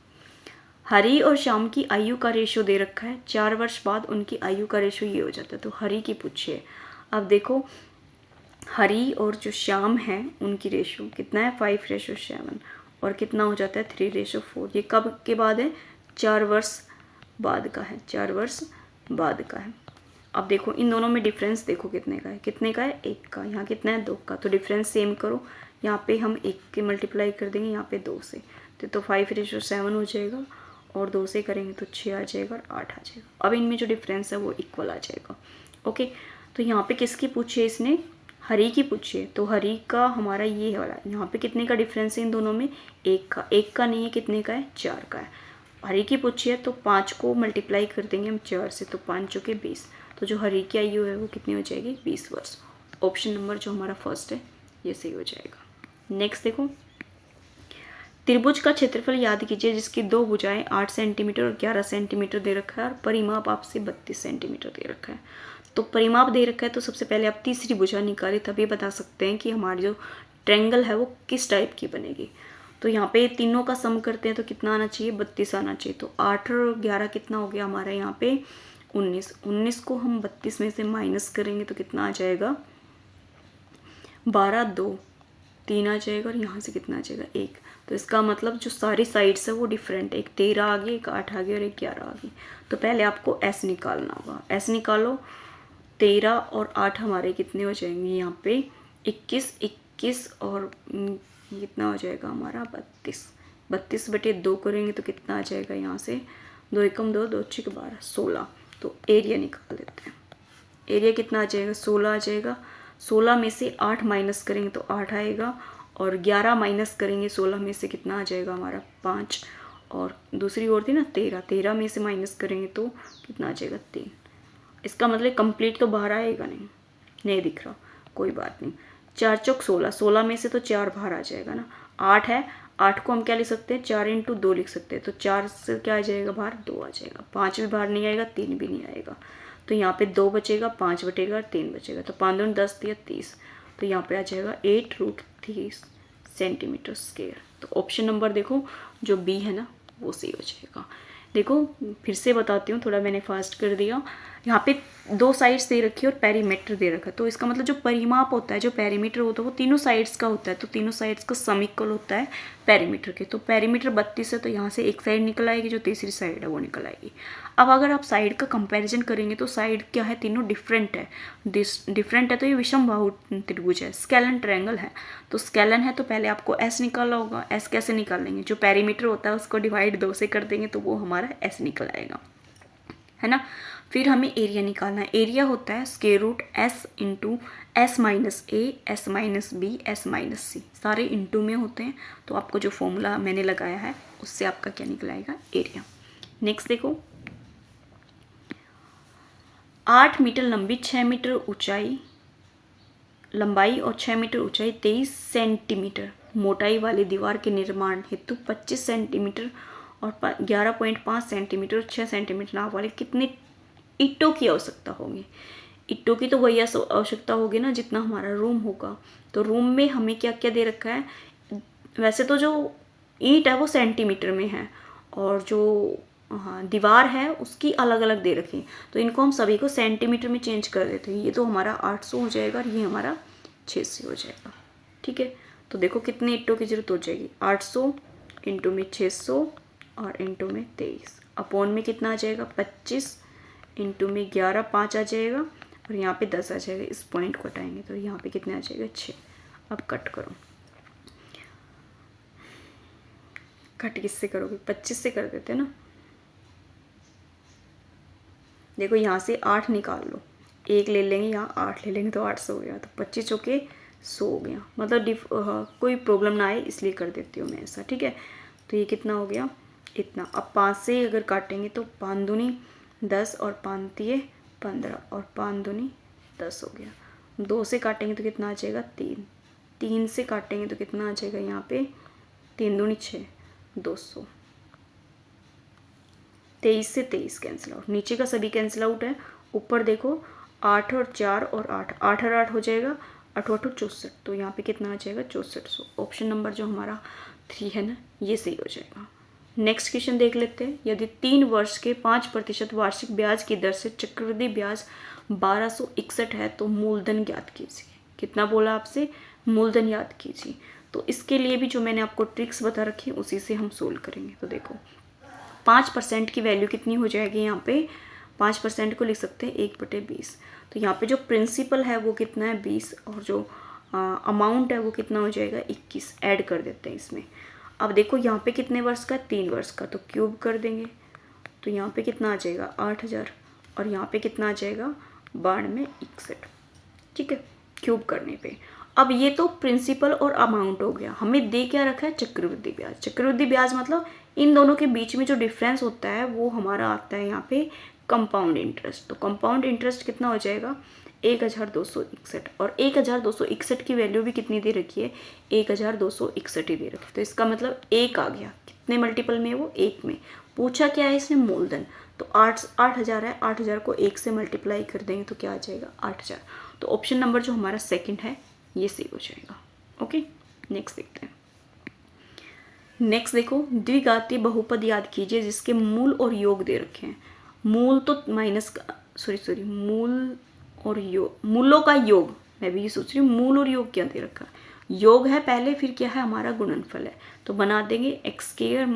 हरी और श्याम की आयु का रेशो दे रखा है, 4 वर्ष बाद उनकी आयु का रेशो ये हो जाता है, तो हरी की पूछिए। अब देखो हरी और जो श्याम है उनकी रेशो कितना है, 5:7 और कितना हो जाता है 3:4। ये कब के बाद है, 4 वर्ष बाद का है, 4 वर्ष बाद का है। अब देखो इन दोनों में डिफरेंस देखो कितने का है, कितने का है, 1 का, यहाँ कितना है 2 का, तो डिफरेंस सेम करो, यहाँ पे हम 1 के मल्टीप्लाई कर देंगे, यहाँ पे 2 से, तो 5:7 हो जाएगा और 2 से करेंगे तो 6 आ जाएगा और 8 आ जाएगा। अब इनमें जो डिफरेंस है वो इक्वल आ जाएगा। ओके, तो यहाँ पे किसकी पूछी है इसने, हरी की पूछी है, तो हरी का हमारा ये वाला, यहाँ पे कितने का डिफरेंस है इन दोनों में, 1 का, 1 का नहीं है, कितने का है, 4 का है। हरी की पूछी है तो 5 को मल्टीप्लाई कर देंगे हम 4 से, तो 5 चौके 20, तो जो हरी की आयु है वो कितनी हो जाएगी, 20 वर्ष। ऑप्शन नंबर जो हमारा फर्स्ट है ये सही हो जाएगा। नेक्स्ट देखो, त्रिभुज का क्षेत्रफल याद कीजिए जिसकी 2 भुजाएं 8 सेंटीमीटर और 11 सेंटीमीटर दे रखा है और परिमाप आपसे 32 सेंटीमीटर दे रखा है। तो परिमाप दे रखा है तो सबसे पहले आप तीसरी भुजा निकालें, तभी बता सकते हैं कि हमारी जो ट्रायंगल है वो किस टाइप की बनेगी। तो यहाँ पे तीनों का सम करते हैं तो कितना आना चाहिए, 32 आना चाहिए। तो 8 और 11 कितना हो गया हमारा यहाँ पे 19, 19 को हम 32 में से माइनस करेंगे तो कितना आ जाएगा, 12, 2, 3 आ जाएगा और यहाँ से कितना आ जाएगा 1। तो इसका मतलब जो सारी साइड्स है वो डिफरेंट है, एक 13 आ गई, एक 8 आ गई और एक 11 आ गई। तो पहले आपको एस निकालना होगा, एस निकालो, 13 और 8 हमारे कितने हो जाएंगे यहाँ पे 21, 21 और कितना हो जाएगा हमारा 32, 32/2 करेंगे तो कितना आ जाएगा यहाँ से, 2 एकम 2, 2 6 12, 16। तो एरिया निकाल देते हैं, एरिया कितना आ जाएगा, 16 आ जाएगा। 16 में से 8 माइनस करेंगे तो 8 आएगा और 11 माइनस करेंगे 16 में से कितना आ जाएगा हमारा 5, और दूसरी ओर थी ना 13, 13 में से माइनस करेंगे तो कितना आ जाएगा 3। इसका मतलब कंप्लीट तो बाहर आएगा नहीं दिख रहा, कोई बात नहीं। 4 चौक 16, 16 में से तो 4 बाहर आ जाएगा ना, 8 है, 8 को हम क्या लिख सकते हैं, 4 × 2 लिख सकते हैं, तो 4 से क्या आ जाएगा बाहर, 2 आ जाएगा। 5 भी बाहर नहीं आएगा, 3 भी नहीं आएगा, तो यहाँ पे 2 बचेगा, 5 बचेगा और 3 बचेगा, तो 5 दूनी 10 या 30, तो यहाँ पे आ जाएगा 8√3 सेंटीमीटर स्क्वायर। तो ऑप्शन नंबर देखो जो बी है ना वो सही हो जाएगा। देखो फिर से बताती हूँ, थोड़ा मैंने फास्ट कर दिया। यहाँ पे 2 साइड्स दे रखी है और पेरीमीटर दे रखा है, तो इसका मतलब जो परिमाप होता है, जो पेरीमीटर होता है वो तीनों साइड्स का होता है, तो तीनों साइड्स का सम इक्वल होता है पेरीमीटर के। तो पेरीमीटर 32 है, तो यहाँ से एक साइड निकल आएगी, जो तीसरी साइड है वो निकल आएगी। अब अगर आप साइड का कंपैरिजन करेंगे तो साइड क्या है, तीनों डिफरेंट है, डिफरेंट है, तो ये विषमबाहु त्रिभुज है, स्केलन ट्रायंगल है। तो स्केलन है तो पहले आपको एस निकालना होगा। एस कैसे निकालेंगे, जो पेरीमीटर होता है उसको डिवाइड 2 से कर देंगे तो वो हमारा एस निकल आएगा, है ना। फिर हमें एरिया निकालना है, एरिया होता है √S × S-A, S-B, S-C, सारे इंटू में होते हैं। तो आपको जो फॉर्मूला मैंने लगाया है उससे आपका क्या निकल आएगा, एरिया। नेक्स्ट देखो, 8 मीटर लंबी, 6 मीटर ऊंचाई, लंबाई और 6 मीटर ऊंचाई, 23 सेंटीमीटर मोटाई वाली दीवार के निर्माण हेतु 25 सेंटीमीटर और 11.5 सेंटीमीटर और 6 सेंटीमीटर नाप वाले कितने ईंटों की आवश्यकता होगी। ईंटों की तो वही आवश्यकता होगी ना जितना हमारा रूम होगा। तो रूम में हमें क्या क्या दे रखा है, वैसे तो जो ईंट है वो सेंटीमीटर में है और जो दीवार है उसकी अलग अलग दे रखी है, तो इनको हम सभी को सेंटीमीटर में चेंज कर देते हैं। ये तो हमारा 800 हो जाएगा और ये हमारा 600 हो जाएगा, ठीक है। तो देखो कितने ईंटों की जरूरत हो जाएगी, 800 इंटू में 600 और इंटू में 23, अपॉन में कितना आ जाएगा 25, इंटू में 11, 5 आ जाएगा और यहाँ पे 10 आ जाएगा। इस पॉइंट को हटाएंगे तो यहाँ पे कितने आ जाएगा 6। अब कट करो, कट किससे करोगे, 25 से कर देते हैं ना। देखो यहाँ से 8 निकाल लो, 1 ले लेंगे, यहाँ 8 ले लेंगे तो 800 हो गया, तो 25 चौके 100 हो गया। मतलब कोई प्रॉब्लम ना आए इसलिए कर देती हूँ मैं ऐसा, ठीक है। तो ये कितना हो गया, इतना। अब 5 से अगर काटेंगे तो 5 दूनी 10 और 5 तिये 15 और 5 दूनी 10 हो गया। 2 से काटेंगे तो कितना आ जाएगा 3, 3 से काटेंगे तो कितना आ जाएगा यहाँ पे, 3 दूनी 6, 200। 23 से 23 कैंसिल आउट, नीचे का सभी कैंसिल आउट है। ऊपर देखो 8 और 4 और 8, 8 और 8 हो जाएगा 8 8 64, तो यहाँ पे कितना आ जाएगा 6400। ऑप्शन नंबर जो हमारा 3 है ना, ये सही हो जाएगा। नेक्स्ट क्वेश्चन देख लेते हैं। यदि 3 वर्ष के 5% वार्षिक ब्याज की दर से चक्रवृद्धि ब्याज 1261 है तो मूलधन ज्ञात कीजिए। कितना बोला आपसे, मूलधन याद कीजिए। तो इसके लिए भी जो मैंने आपको ट्रिक्स बता रखी है उसी से हम सोल्व करेंगे। तो देखो 5% की वैल्यू कितनी हो जाएगी, यहाँ पे 5% को लिख सकते हैं 1/20। तो यहाँ पे जो प्रिंसिपल है वो कितना है 20, और जो अमाउंट है वो कितना हो जाएगा 21। ऐड कर देते हैं इसमें। अब देखो यहाँ पे कितने वर्ष का, 3 वर्ष का, तो क्यूब कर देंगे। तो यहाँ पे कितना आ जाएगा 8000, और यहाँ पे कितना आ जाएगा 9261। ठीक है, क्यूब करने पे। अब ये तो प्रिंसिपल और अमाउंट हो गया। हमें दे क्या रखा है, चक्रवृद्धि ब्याज। चक्रवृद्धि ब्याज मतलब इन दोनों के बीच में जो डिफरेंस होता है वो हमारा आता है यहाँ पे कंपाउंड इंटरेस्ट। तो कंपाउंड इंटरेस्ट कितना हो जाएगा 1261, और 1261 की वैल्यू भी कितनी दे रखी है, 1261 ही दे रखी है। तो इसका मतलब 1 आ गया। कितने मल्टीपल में, वो 1 में। पूछा क्या है इसमें, मूलधन। तो 8000 है, 8000 को 1 से मल्टीप्लाई कर देंगे तो क्या आ जाएगा 8000। तो ऑप्शन नंबर जो हमारा सेकंड है ये सही हो जाएगा। ओके, नेक्स्ट देखते हैं। नेक्स्ट देखो, द्विघातीय बहुपद याद कीजिए जिसके मूल और योग दे रखे हैं। मूल तो माइनस का, सॉरी मूल और योग, मूलों का योग। मैं भी ये सोच रही हूँ मूल और योग क्या दे रखा है, योग है पहले, फिर क्या है हमारा गुणनफल है। तो बना देंगे x²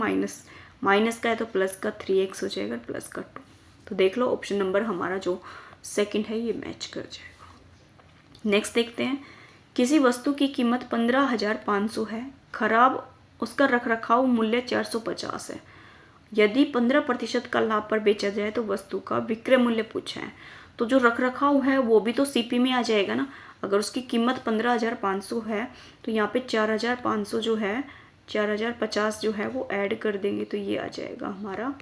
माइनस का है तो प्लस का 3x हो जाएगा, प्लस का 2। तो देख लो ऑप्शन नंबर हमारा जो सेकंड है ये मैच कर जाएगा। नेक्स्ट देखते हैं। किसी वस्तु की कीमत 15,500 है, खराब उसका रखरखाव मूल्य 450 है। यदि 15% का लाभ पर बेचा जाए तो वस्तु का विक्रय मूल्य पूछा है। तो जो रखरखाव है वो भी तो सीपी में आ जाएगा ना। अगर उसकी कीमत 15,500 है तो यहाँ पे 4,500 जो है, 4,050 जो है वो ऐड कर देंगे तो ये आ जाएगा हमारा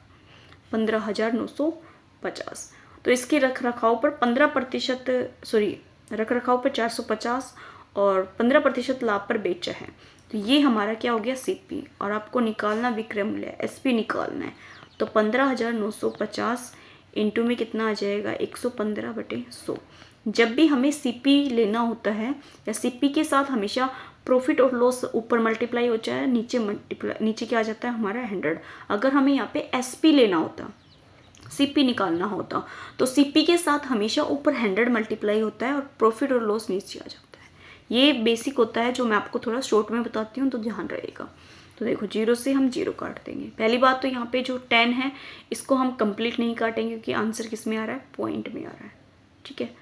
15,950। तो इसके रखरखाव पर 15%, रखरखाव पर 450 और 15% लाभ पर बेचा है। तो ये हमारा क्या हो गया सीपी, और आपको निकालना विक्रय मूल्य, एसपी निकालना है। तो 15,950 इंटू में कितना आ जाएगा 115/100। जब भी हमें सीपी लेना होता है या सीपी के साथ हमेशा प्रॉफिट और लॉस ऊपर मल्टीप्लाई हो जाए, नीचे क्या आ जाता है हमारा 100। अगर हमें यहाँ पे एसपी लेना होता, सीपी निकालना होता, तो सीपी के साथ हमेशा ऊपर 100 मल्टीप्लाई होता है और प्रॉफिट और लॉस नीचे आ जाता है। ये बेसिक होता है जो मैं आपको थोड़ा शॉर्ट में बताती हूँ, तो ध्यान रहेगा। तो देखो 0 से हम 0 काट देंगे। पहली बात तो यहाँ पे जो 10 है इसको हम कंप्लीट नहीं काटेंगे क्योंकि आंसर किस में आ रहा है, पॉइंट में आ रहा है। ठीक है,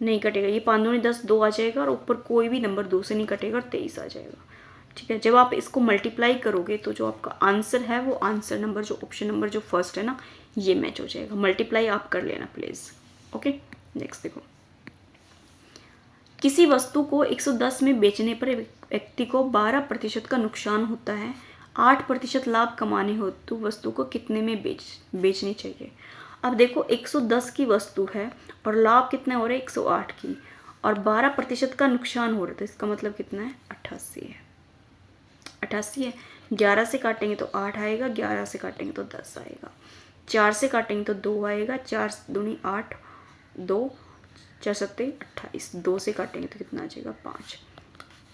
नहीं कटेगा। ये 5 दूनी 10, 2 आ जाएगा, और ऊपर कोई भी नंबर 2 से नहीं कटेगा और 23 आ जाएगा। ठीक है, जब आप इसको मल्टीप्लाई करोगे तो जो आपका आंसर है वो आंसर नंबर जो ऑप्शन नंबर जो फर्स्ट है ना, ये मैच हो जाएगा। मल्टीप्लाई आप कर लेना प्लीज़। ओके, नेक्स्ट देखो। किसी वस्तु को 110 में बेचने पर व्यक्ति को 12% का नुकसान होता है, 8% लाभ कमाने हो तो वस्तु को कितने में बेचनी चाहिए। अब देखो 110 की वस्तु है और लाभ कितना हो रहा है 108 की, और 12% का नुकसान हो रहा है, तो इसका मतलब कितना है 88 है। 88 है, 11 से काटेंगे तो 8 आएगा, 11 से काटेंगे तो 10 आएगा, 4 से काटेंगे तो 2 आएगा, 4 दूनी 8, 2 4 सत्ते 28, 2 से काटेंगे तो कितना आ जाएगा 5,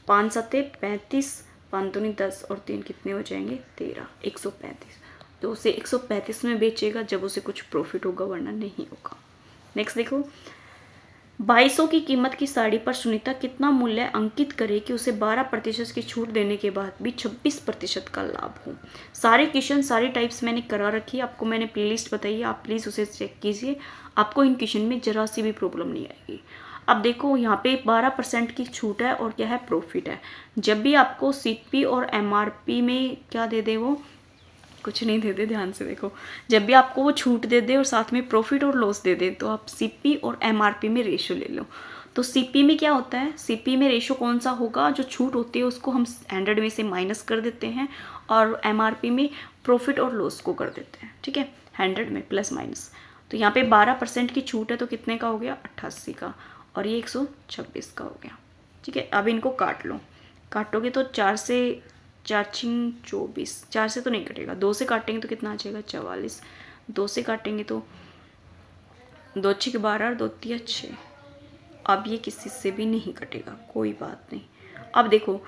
5 सत्ते 35, 5 दूनी 10 और 3 कितने हो जाएंगे 13, 135। तो उसे 135 में बेचेगा जब उसे कुछ प्रॉफिट होगा, वरना नहीं होगा। नेक्स्ट देखो, 2200 की कीमत की साड़ी पर सुनीता कितना मूल्य अंकित करे कि उसे 12% की छूट देने के बाद भी 26% का लाभ हो। सारे क्वेश्चन सारी टाइप्स मैंने करा रखी है, आपको मैंने प्लेलिस्ट बताई है, आप प्लीज़ उसे चेक कीजिए, आपको इन क्वेश्चन में जरा सी भी प्रॉब्लम नहीं आएगी। अब देखो यहाँ पे 12% की छूट है और क्या है प्रॉफिट है। जब भी आपको सीपी और एमआरपी में क्या दे दे, वो कुछ नहीं दे दे, ध्यान से देखो, जब भी आपको वो छूट दे दे और साथ में प्रॉफिट और लॉस दे दे तो आप सीपी और एमआरपी में रेशो ले लो। तो सीपी में क्या होता है, सीपी में रेशो कौन सा होगा, जो छूट होती है उसको हम 100 में से माइनस कर देते हैं, और एमआरपी में प्रॉफिट और लॉस को कर देते हैं। ठीक है, 100 में प्लस माइनस। तो यहाँ पे 12% की छूट है तो कितने का हो गया 88 का, और ये 126 का हो गया। ठीक है, अब इनको काट लो। काटोगे तो 4 से 4×4 = 24, 4 से तो नहीं कटेगा, 2 से काटेंगे तो कितना आ जाएगा 44, 2 से काटेंगे तो 2×6 = 12 और 2×3 = 6। अब ये किसी से भी नहीं कटेगा, कोई बात नहीं। अब देखो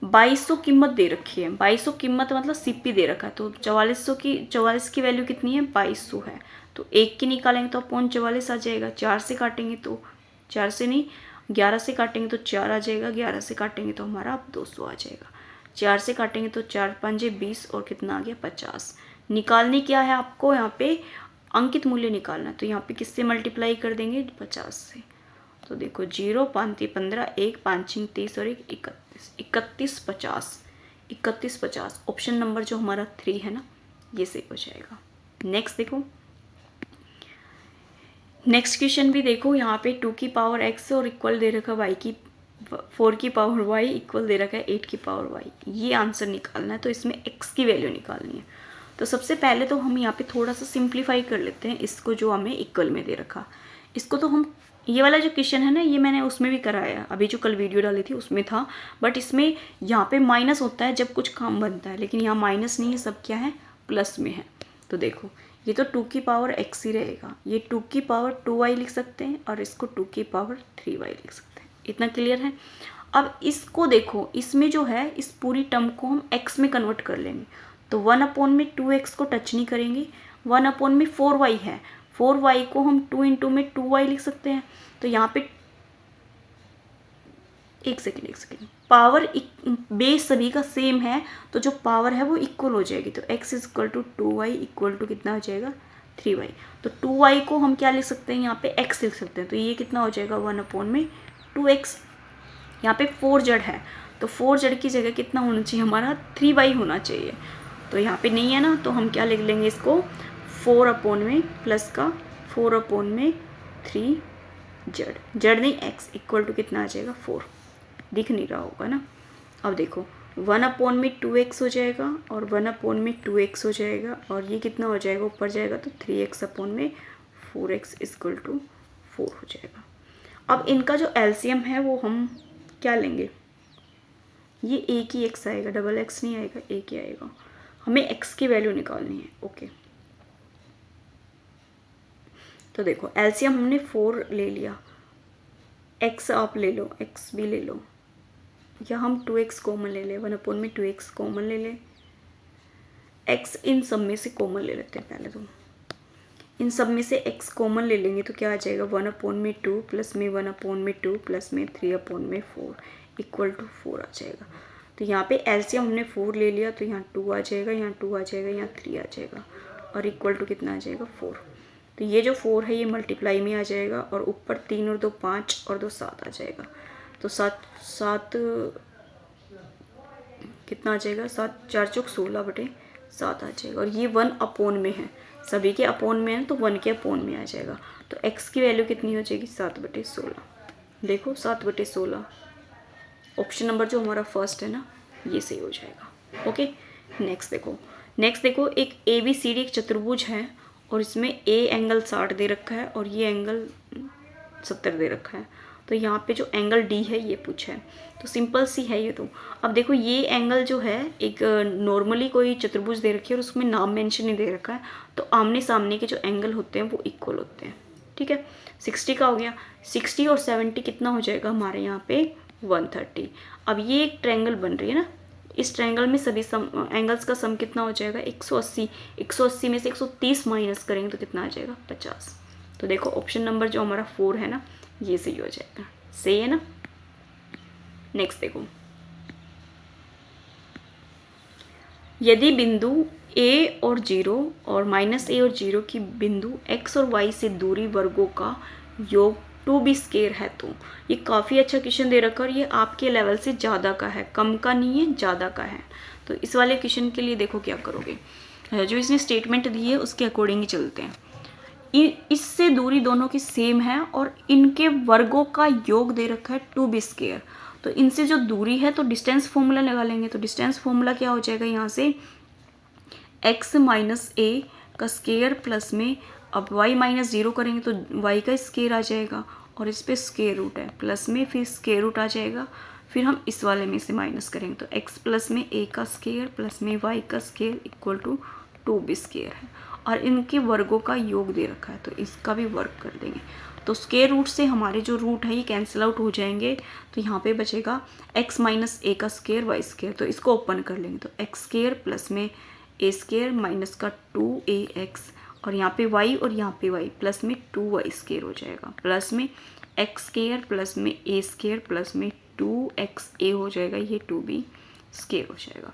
2200 कीमत दे रखी है, 2200 कीमत मतलब सीपी दे रखा है, तो 44 की वैल्यू कितनी है 2200 है, तो 1 की निकालेंगे तो अपॉन 44 आ जाएगा। 4 से काटेंगे तो 4 से नहीं, 11 से काटेंगे तो 4 आ जाएगा, 11 से काटेंगे तो हमारा अब 200 आ जाएगा। 4 से काटेंगे तो 4×5 = 20 और कितना आ गया 50। निकालनी क्या है आपको, यहाँ पे अंकित मूल्य निकालना है, तो यहाँ पे किससे मल्टीप्लाई कर देंगे 50 से। तो देखो 0 5 3 15, 1 5 6 30 और 1 31 31 50। ऑप्शन नंबर जो हमारा 3 है ना, ये सही हो जाएगा। नेक्स्ट देखो, नेक्स्ट क्वेश्चन भी देखो, यहाँ पे 2 की पावर x और इक्वल दे रखा y की 4 की पावर y इक्वल दे रखा है 8 की पावर y। ये आंसर निकालना है, तो इसमें x की वैल्यू निकालनी है। तो सबसे पहले तो हम यहाँ पे थोड़ा सा सिंप्लीफाई कर लेते हैं इसको, जो हमें इक्वल में दे रखा। इसको तो हम, ये वाला जो क्वेश्चन है ना, ये मैंने उसमें भी कराया, अभी जो कल वीडियो डाली थी उसमें था, बट इसमें यहाँ पे माइनस होता है जब कुछ काम बनता है, लेकिन यहाँ माइनस नहीं है, सब क्या है प्लस में है। तो देखो ये तो 2 की पावर x ही रहेगा, ये 2 की पावर 2y लिख सकते हैं और इसको 2 की पावर 3y लिख सकते हैं। इतना क्लियर है। अब इसको देखो, इसमें जो है इस पूरी टर्म को हम x में कन्वर्ट कर लेंगे, तो 1/2x को टच नहीं करेंगे, 1/4y है, 4y को हम 2 × 2y लिख सकते हैं। तो यहाँ पे एक सेकेंड, पावर बेस सभी का सेम है, तो जो पावर है वो इक्वल हो जाएगी। तो x = 2y इक्वल टू कितना हो जाएगा 3y। तो 2y को हम क्या लिख सकते हैं, यहाँ पे x लिख सकते हैं, तो ये कितना हो जाएगा 1/2x। यहाँ पे 4z है, तो 4z की जगह कितना होना चाहिए हमारा 3y होना चाहिए। तो यहाँ पे नहीं है ना, तो हम क्या लिख लेंगे इसको 4/में प्लस का 4/3 z नहीं x इक्वल टू कितना आ जाएगा 4। दिख नहीं रहा होगा ना। अब देखो 1/2x हो जाएगा और 1/2x हो जाएगा, और ये कितना हो जाएगा ऊपर जाएगा तो 3x/4x इक्वल टू 4 हो जाएगा। अब इनका जो एलसीएम है वो हम क्या लेंगे, ये एक ही x आएगा, डबल x नहीं आएगा, एक ही आएगा। हमें x की वैल्यू निकालनी है। ओके, तो देखो एलसीएम हमने 4 ले लिया, x आप ले लो, x भी ले लो, या हम 2x कॉमन ले लें, 1/2x कॉमन ले लें, x इन सब में से कॉमन ले लेते हैं। पहले तो इन सब में से x कॉमन ले लेंगे तो क्या आ जाएगा 1/2 प्लस में 1/2 प्लस में 3/4 इक्वल टू 4 आ जाएगा। तो यहाँ पे एलसीएम हमने 4 ले लिया, तो यहाँ 2 आ जाएगा, यहाँ 2 आ जाएगा, यहाँ 3 आ जाएगा, और इक्वल टू कितना आ जाएगा 4। तो ये जो 4 है ये मल्टीप्लाई में आ जाएगा, और ऊपर 3 और 2 5 और 2 7 आ जाएगा। तो 7 कितना आ जाएगा 7 4 चौक 16/7 आ जाएगा, और ये 1/में है, सभी के अपॉन में है तो 1 के अपॉन में आ जाएगा। तो x की वैल्यू कितनी हो जाएगी 7/16। देखो 7/16 ऑप्शन नंबर जो हमारा फर्स्ट है ना, ये सही हो जाएगा। ओके, नेक्स्ट देखो एक ABCD एक चतुर्भुज है, और इसमें A एंगल 60 दे रखा है और ये एंगल 70 दे रखा है। तो यहाँ पे जो एंगल D है ये पूछा है, तो सिंपल सी है ये तो। अब देखो ये एंगल जो है, एक नॉर्मली कोई चतुर्भुज दे रखी है और उसमें नाम मेंशन नहीं दे रखा है, तो आमने सामने के जो एंगल होते हैं वो इक्वल होते हैं। ठीक है, 60 का हो गया, 60 और 70 कितना हो जाएगा हमारे यहाँ पे 130। अब ये एक ट्रायंगल बन रही है ना, इस ट्रायंगल में सभी एंगल्स का सम कितना हो जाएगा 180। 180 में से 130 माइनस करेंगे तो कितना आ जाएगा 50। तो देखो ऑप्शन नंबर जो हमारा 4 है ना, ये सही हो जाएगा। सही है ना। नेक्स्ट देखो, यदि बिंदु A और 0 और -a और 0 की बिंदु x और y से दूरी वर्गों का योग 2b स्क्वायर है, तो ये काफ़ी अच्छा क्वेश्चन दे रखा है, और ये आपके लेवल से ज़्यादा का है, कम का नहीं है, ज़्यादा का है। तो इस वाले क्वेश्चन के लिए देखो क्या करोगे, जो इसने स्टेटमेंट दी है उसके अकॉर्डिंग ही चलते हैं। इससे दूरी दोनों की सेम है और इनके वर्गों का योग दे रखा है 2b स्क्वायर। तो इनसे जो दूरी है तो डिस्टेंस फॉर्मूला लगा लेंगे। तो डिस्टेंस फॉर्मूला क्या हो जाएगा यहाँ से x - a का स्क्वायर प्लस में, अब y - 0 करेंगे तो y का स्क्वायर आ जाएगा, और इस पे स्क्वायर रूट है, प्लस में फिर स्क्वायर रूट आ जाएगा, फिर हम इस वाले में से माइनस करेंगे, तो x प्लस में a का स्क्वायर प्लस में y का square equal to 2b square है, और इनके वर्गों का योग दे रखा है, तो इसका भी वर्ग कर देंगे। तो स्क्वायर रूट से हमारे जो रूट है ये कैंसिल आउट हो जाएंगे, तो यहाँ पे बचेगा x माइनस ए का स्क्वायर वाई स्क्वायर, तो इसको ओपन कर लेंगे, तो एक्स स्क्वायर प्लस में ए स्क्वायर माइनस का 2ax, और यहाँ पे y और यहाँ पे y प्लस में 2y स्क्वायर हो जाएगा, प्लस में एक्स स्क्वायर प्लस में ए स्क्वायर प्लस में 2xa हो जाएगा, ये 2b स्क्वायर हो जाएगा।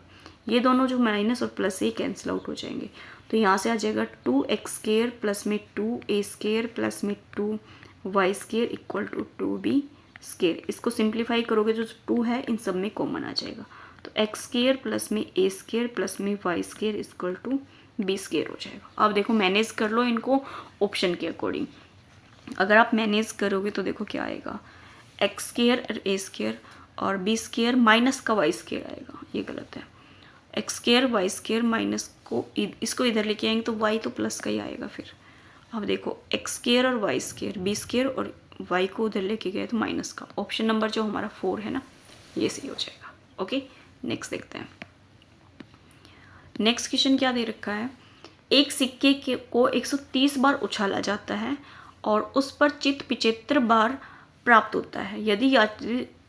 ये दोनों जो माइनस और प्लस से कैंसिल आउट हो जाएंगे, तो यहाँ से आ जाएगा 2x स्क्वायर प्लस में 2a स्क्वायर प्लस में 2y square equal to 2b square. इसको सिंप्लीफाई करोगे जो 2 है इन सब में कॉमन आ जाएगा, तो x स्क्वायर प्लस में a स्क्वायर प्लस में y square equal to b square हो जाएगा। अब देखो मैनेज कर लो इनको ऑप्शन के अकॉर्डिंग। अगर आप मैनेज करोगे तो देखो क्या आएगा, एक्स स्क्वायर और ए स्क्वायर और बी स्क्वायर माइनस का वाई स्क्वायर आएगा, ये गलत है। X square y square minus को इसको इधर लेके आएंगे तो वाई तो प्लस का ही आएगा। फिर अब देखो एक्स स्क्वायर और वाई स्क्वायर, बी स्क्वायर और वाई को उधर लेके गए तो माइनस का। ऑप्शन नंबर जो हमारा 4 है ना, ये सही हो जाएगा। ओके, नेक्स्ट देखते हैं। नेक्स्ट क्वेश्चन क्या दे रखा है, एक सिक्के को 130 बार उछाला जाता है और उस पर चित 75 बार प्राप्त होता है। यदि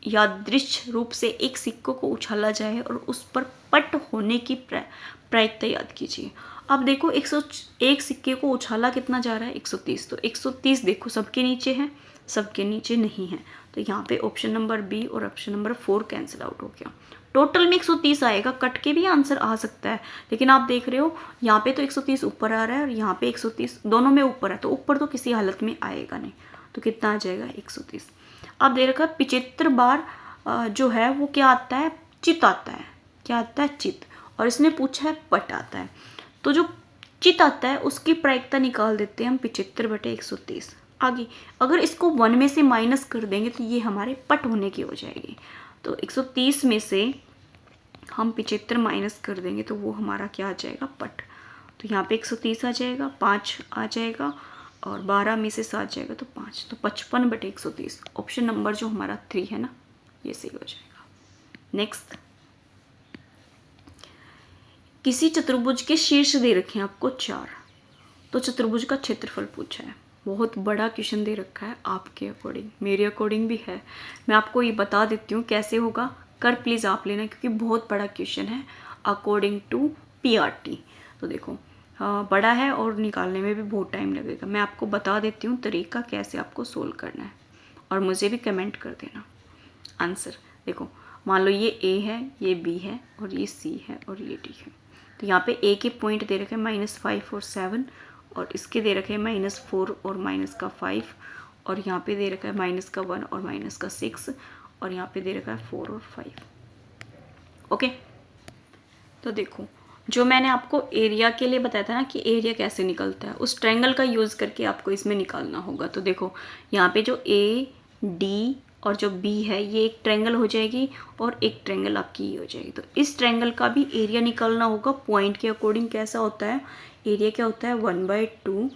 यादृच्छ रूप से एक सिक्कों को उछाला जाए और उस पर पट होने की प्रायिकता याद कीजिए। अब देखो 101 सिक्के को उछाला कितना जा रहा है, 130, तो 130 देखो सबके नीचे है, सबके नीचे नहीं है, तो यहाँ पे ऑप्शन नंबर बी और ऑप्शन नंबर 4 कैंसिल आउट हो गया। टोटल में 130 आएगा, कट के भी आंसर आ सकता है, लेकिन आप देख रहे हो यहाँ पे तो 130 ऊपर आ रहा है और यहाँ पे 130 दोनों में ऊपर है, तो ऊपर तो किसी हालत में आएगा नहीं, तो कितना आ जाएगा 130। अब दे रखा 75 बार जो है वो क्या आता है, चित आता है। क्या आता है, चित, और इसने पूछा है पट आता है, तो जो चित आता है उसकी प्रायिकता निकाल देते हैं हम 75/130। आगे अगर इसको 1 में से माइनस कर देंगे तो ये हमारे पट होने की हो जाएगी, तो 130 में से हम 75 माइनस कर देंगे तो वो हमारा क्या आ जाएगा, पट। तो यहाँ पे 130 आ जाएगा, 5 आ जाएगा और 12 में से 7 जाएगा तो 5, तो 55/130। ऑप्शन नंबर जो हमारा 3 है ना, ये सही हो जाएगा। नेक्स्ट, किसी चतुर्भुज के शीर्ष दे रखे हैं आपको 4, तो चतुर्भुज का क्षेत्रफल पूछा है। बहुत बड़ा क्वेश्चन दे रखा है, आपके अकॉर्डिंग मेरे अकॉर्डिंग भी है। मैं आपको ये बता देती हूँ कैसे होगा, कर प्लीज़ आप लेना, क्योंकि बहुत बड़ा क्वेश्चन है अकॉर्डिंग टू PRT। तो देखो बड़ा है और निकालने में भी बहुत टाइम लगेगा। मैं आपको बता देती हूँ तरीका कैसे आपको सोल्व करना है, और मुझे भी कमेंट कर देना आंसर। देखो मान लो ये A है, ये B है और ये C है और ये D है, तो यहाँ पे A के पॉइंट दे रखे हैं -5 और 7, और इसके दे रखे हैं -4 और -5, और यहाँ पे दे रखा है -1 और -6, और यहाँ पे दे रखा है 4 और 5। ओके, तो देखो जो मैंने आपको एरिया के लिए बताया था ना कि एरिया कैसे निकलता है, उस ट्रायंगल का यूज़ करके आपको इसमें निकालना होगा। तो देखो यहाँ पे जो AD और जो B है ये एक ट्रायंगल हो जाएगी और एक ट्रायंगल आपकी ये हो जाएगी, तो इस ट्रायंगल का भी एरिया निकालना होगा पॉइंट के अकॉर्डिंग। कैसा होता है एरिया, क्या होता है 1/2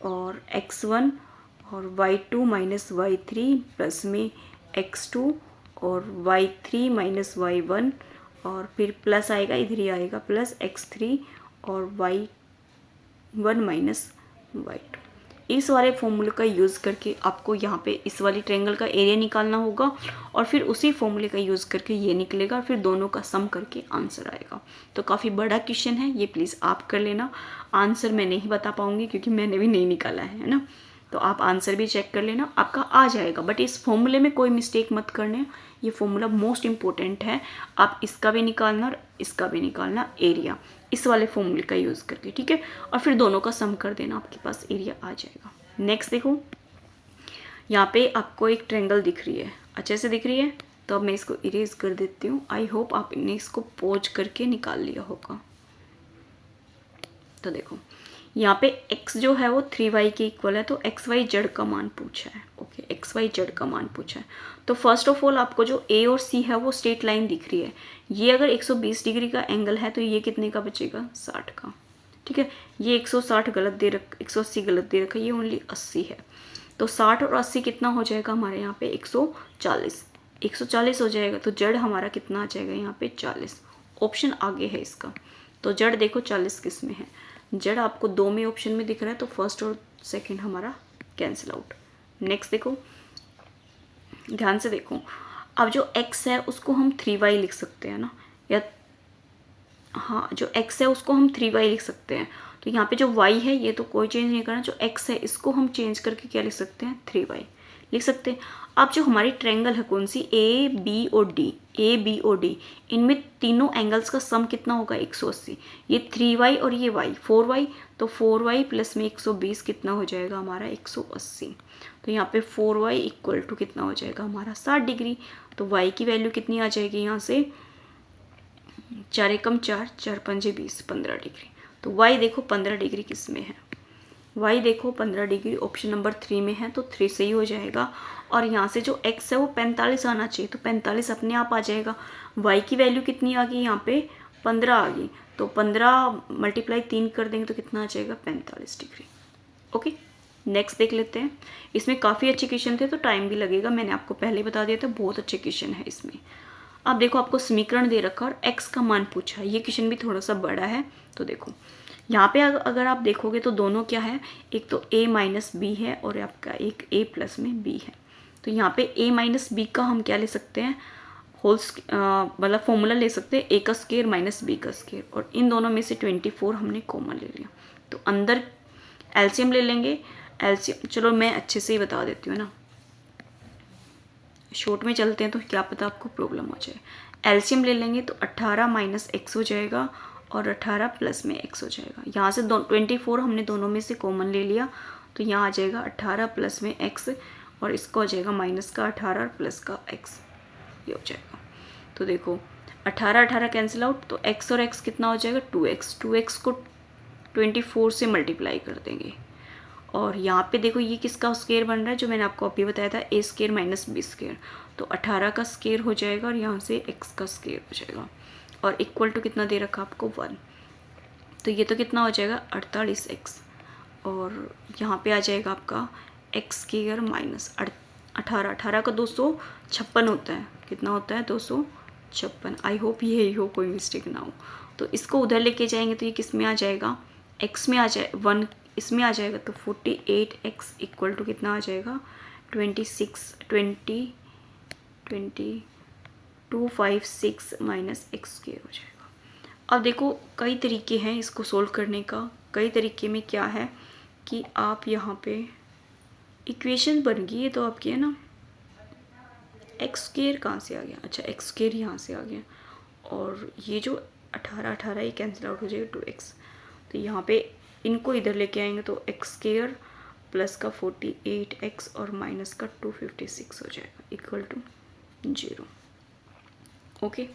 और x1 और y2 माइनस y3 प्लस में x2 और y3 माइनस y1, और फिर प्लस आएगा, इधर ही आएगा प्लस x3 और y1 माइनस y2। इस वाले फॉर्मूले का यूज़ करके आपको यहाँ पे इस वाली ट्रायंगल का एरिया निकालना होगा, और फिर उसी फॉर्मूले का यूज़ करके ये निकलेगा, और फिर दोनों का सम करके आंसर आएगा। तो काफ़ी बड़ा क्वेश्चन है ये, प्लीज़ आप कर लेना। आंसर मैं नहीं बता पाऊँगी क्योंकि मैंने भी नहीं निकाला है ना, तो आप आंसर भी चेक कर लेना, आपका आ जाएगा। बट इस फॉर्मूले में कोई मिस्टेक मत करना, ये फॉर्मूला मोस्ट इंपॉर्टेंट है। आप इसका भी निकालना और इसका भी निकालना एरिया, इस वाले फॉर्मूले का यूज़ करके, ठीक है, और फिर दोनों का सम कर देना, आपके पास एरिया आ जाएगा। नेक्स्ट देखो यहाँ पे आपको एक ट्रायंगल दिख रही है, अच्छे से दिख रही है, तो अब मैं इसको इरेज कर देती हूँ। आई होप आपने इसको पॉज करके निकाल लिया होगा। तो देखो यहाँ पे x जो है वो 3y के इक्वल है, तो xy जेड का मान पूछा है। ओके, xy जेड का मान पूछा है, तो फर्स्ट ऑफ ऑल आपको जो A और C है वो स्ट्रेट लाइन दिख रही है। ये अगर 120 डिग्री का एंगल है तो ये कितने का बचेगा, 60 का, ठीक है। ये 160 गलत दे रखा, 180 गलत दे रखा, ये ओनली 80 है, तो 60 और 80 कितना हो जाएगा हमारे यहाँ पे 140। 140 हो जाएगा, तो जड़ हमारा कितना आ जाएगा यहाँ पे 40। ऑप्शन आगे है इसका, तो जड़ देखो 40 किस में है, जड़ आपको 2 में ऑप्शन में दिख रहा है, तो फर्स्ट और सेकंड हमारा कैंसिल आउट। नेक्स्ट देखो, ध्यान से देखो, अब जो x है उसको हम 3y लिख सकते हैं ना, या हाँ जो x है उसको हम 3y लिख सकते हैं। तो यहाँ पे जो y है ये तो कोई चेंज नहीं करना, जो x है इसको हम चेंज करके क्या लिख सकते हैं, 3y लिख सकते हैं। अब जो हमारी ट्रायंगल है कौन सी, ए बी और डी, ए बी और डी, इनमें तीनों एंगल्स का सम कितना होगा 180। ये 3y और ये y 4y, तो 4y प्लस में 120 कितना हो जाएगा हमारा 180। तो यहाँ पे 4y इक्वल टू कितना हो जाएगा हमारा 60 डिग्री। तो y की वैल्यू कितनी आ जाएगी यहाँ से, 4 एकम 4, 4 पंजे 20, 15 डिग्री। तो y देखो 15 डिग्री किस में है, y देखो 15 डिग्री ऑप्शन नंबर 3 में है, तो 3 सही हो जाएगा। और यहाँ से जो x है वो 45 आना चाहिए, तो 45 अपने आप आ जाएगा। y की वैल्यू कितनी आ गई यहाँ पे 15 आ गई, तो 15 मल्टीप्लाई 3 कर देंगे तो कितना आ जाएगा 45 डिग्री। ओके, नेक्स्ट देख लेते हैं। इसमें काफ़ी अच्छे क्वेश्चन थे, तो टाइम भी लगेगा, मैंने आपको पहले बता दिया था, बहुत अच्छे क्वेश्चन है इसमें। अब देखो आपको समीकरण दे रखा और x का मान पूछा है, ये क्वेश्चन भी थोड़ा सा बड़ा है। तो देखो यहाँ पे अगर आप देखोगे तो दोनों क्या है, एक तो a माइनस बी है और आपका एक a प्लस में b है। तो यहाँ पे a माइनस बी का हम क्या ले सकते हैं, मतलब फॉर्मूला ले सकते हैं a का स्क्वायर माइनस b का स्क्वायर, और इन दोनों में से 24 हमने कॉमन ले लिया, तो अंदर एलसीएम ले लेंगे। एलसीएम चलो मैं अच्छे से ही बता देती हूँ ना, शॉर्ट में चलते हैं तो क्या पता आपको प्रॉब्लम हो जाए। एलसीएम ले लेंगे तो 18 माइनस एक्स हो जाएगा और 18 प्लस में एक्स हो जाएगा। यहाँ से 24 हमने दोनों में से कॉमन ले लिया, तो यहाँ आ जाएगा 18 प्लस में एक्स, और इसको हो जाएगा माइनस का 18 प्लस का एक्स, ये हो जाएगा। तो देखो 18 कैंसिल आउट, तो एक्स और एक्स कितना हो जाएगा 2x, 2x को 24 से मल्टीप्लाई कर देंगे। और यहाँ पे देखो ये किसका स्क्वायर बन रहा है, जो मैंने आपको अभी बताया था, a square minus b square, तो 18 का स्क्वायर हो जाएगा और यहाँ से x का स्क्वायर हो जाएगा, और इक्वल टू कितना दे रखा आपको 1। तो ये तो कितना हो जाएगा 48x, और यहाँ पे आ जाएगा आपका x स्क्वायर माइनस 18, 18 का 256 होता है, कितना होता है 256। आई होप यही हो, कोई मिस्टेक ना हो। तो इसको उधर लेके जाएंगे तो ये किस में आ जाएगा, x में आ जाए 1 इसमें आ जाएगा, तो 48x इक्वल टू कितना आ जाएगा 256 माइनस एक्स स्क्वायर हो जाएगा। अब देखो कई तरीके हैं इसको सोल्व करने का। कई तरीके में क्या है कि आप यहाँ पे इक्वेशन बन गई है तो आपकी है ना, एक्स स्क्वायर कहाँ से आ गया, अच्छा एक्स स्क्वायर यहाँ से आ गया, और ये जो 18 ये कैंसिल आउट हो जाएगा 2x। तो यहाँ पे इनको इधर लेके आएंगे तो एक्स स्क्वायर प्लस का 48x और माइनस का 256 हो जाएगा इक्वल टू 0। ओके,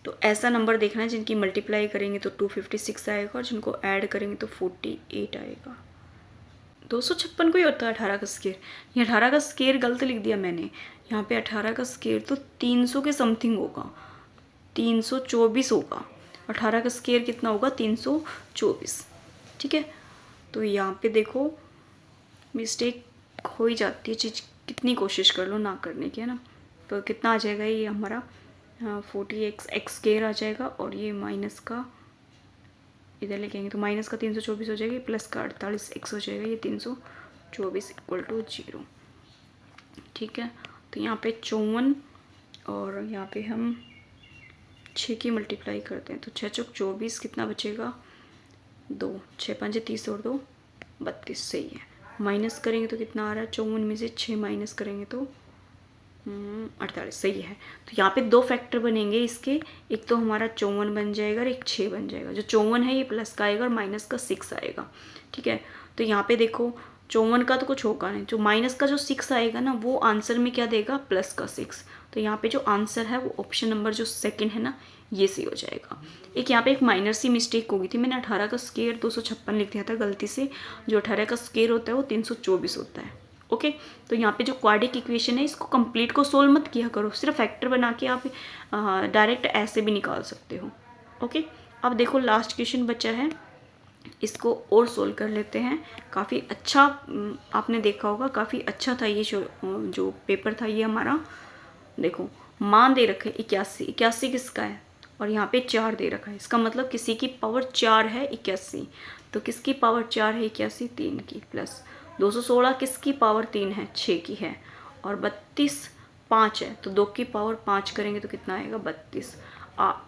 तो ऐसा नंबर देखना है जिनकी मल्टीप्लाई करेंगे तो 256 आएगा और जिनको ऐड करेंगे तो 48 आएगा। 256 को ही होता है 18 का स्क्वायर, ये 18 का स्क्वायर गलत लिख दिया मैंने, यहाँ पे 18 का स्क्वायर तो 300 के समथिंग होगा, 324 होगा, 18 का स्क्वायर कितना होगा 324। ठीक है, तो यहाँ पे देखो मिस्टेक हो ही जाती है, चीज़ कितनी कोशिश कर लो ना करने की, है ना। तो कितना आ जाएगा ये हमारा 40x एक्स स्क्वायर आ जाएगा, और ये माइनस का इधर लेके आएंगे तो माइनस का 324 हो जाएगा, प्लस का 48x हो जाएगा, ये 324 इक्वल टू 0। ठीक है, तो यहाँ पे 54 और यहाँ पे हम 6 की मल्टीप्लाई करते हैं तो 6 चौक 24, कितना बचेगा 2, 6 5 30 और 2 32, सही है। माइनस करेंगे तो कितना आ रहा है, 54 में से 6 माइनस करेंगे तो 48, सही है। तो यहाँ पे 2 फैक्टर बनेंगे इसके, एक तो हमारा 54 बन जाएगा और एक 6 बन जाएगा। जो 54 है ये प्लस का आएगा और माइनस का 6 आएगा। ठीक है, तो यहाँ पे देखो 54 का तो कुछ होगा नहीं, जो माइनस का जो 6 आएगा ना वो आंसर में क्या देगा प्लस का 6। तो यहाँ पे जो आंसर है वो ऑप्शन नंबर जो सेकंड है ना ये सही हो जाएगा। एक यहाँ पे एक माइनर सी मिस्टेक हो गई थी, मैंने 18 का स्क्वायर 256 लिख दिया था गलती से, जो 18 का स्क्वायर होता है वो 324 होता है। ओके, तो यहाँ पे जो क्वाड्रिक इक्वेशन है इसको कंप्लीट को सोल्व मत किया करो, सिर्फ फैक्टर बना के आप डायरेक्ट ऐसे भी निकाल सकते हो। ओके, अब देखो लास्ट क्वेश्चन बचा है, इसको और सोल्व कर लेते हैं। काफ़ी अच्छा आपने देखा होगा, काफ़ी अच्छा था ये जो पेपर था ये हमारा देखो मान दे रखे 81, 81 किसका है और यहाँ पे 4 दे रखा है, इसका मतलब किसी की पावर 4 है 81, तो किसकी पावर 4 है 81, 3 की, प्लस 216 किसकी पावर 3 है 6 की है, और 32 5 है, तो 2 की पावर 5 करेंगे तो कितना आएगा 32,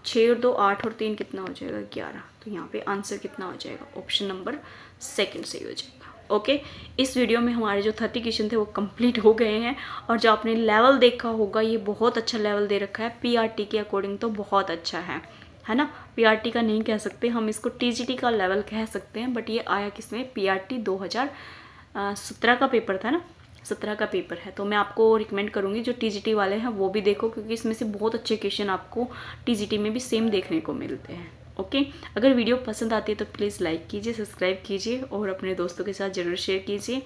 6 और 2 8 और 3 कितना हो जाएगा 11, तो यहाँ पे आंसर कितना हो जाएगा, ऑप्शन नंबर सेकंड सही हो जाएगा। ओके इस वीडियो में हमारे जो 30 क्वेश्चन थे वो कंप्लीट हो गए हैं, और जो आपने लेवल देखा होगा ये बहुत अच्छा लेवल दे रखा है, पीआरटी के अकॉर्डिंग तो बहुत अच्छा है ना। पीआरटी का नहीं कह सकते हम, इसको टीजीटी का लेवल कह सकते हैं, बट ये आया किसमें, पीआरटी 2017 का पेपर था ना, 17 का पेपर है। तो मैं आपको रिकमेंड करूँगी जो टीजीटी वाले हैं वो भी देखो, क्योंकि इसमें से बहुत अच्छे क्वेश्चन आपको टीजीटी में भी सेम देखने को मिलते हैं। ओके अगर वीडियो पसंद आती है तो प्लीज़ लाइक कीजिए, सब्सक्राइब कीजिए और अपने दोस्तों के साथ ज़रूर शेयर कीजिए।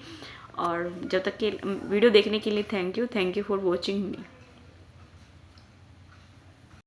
और जब तक के वीडियो देखने के लिए thank you for watching me.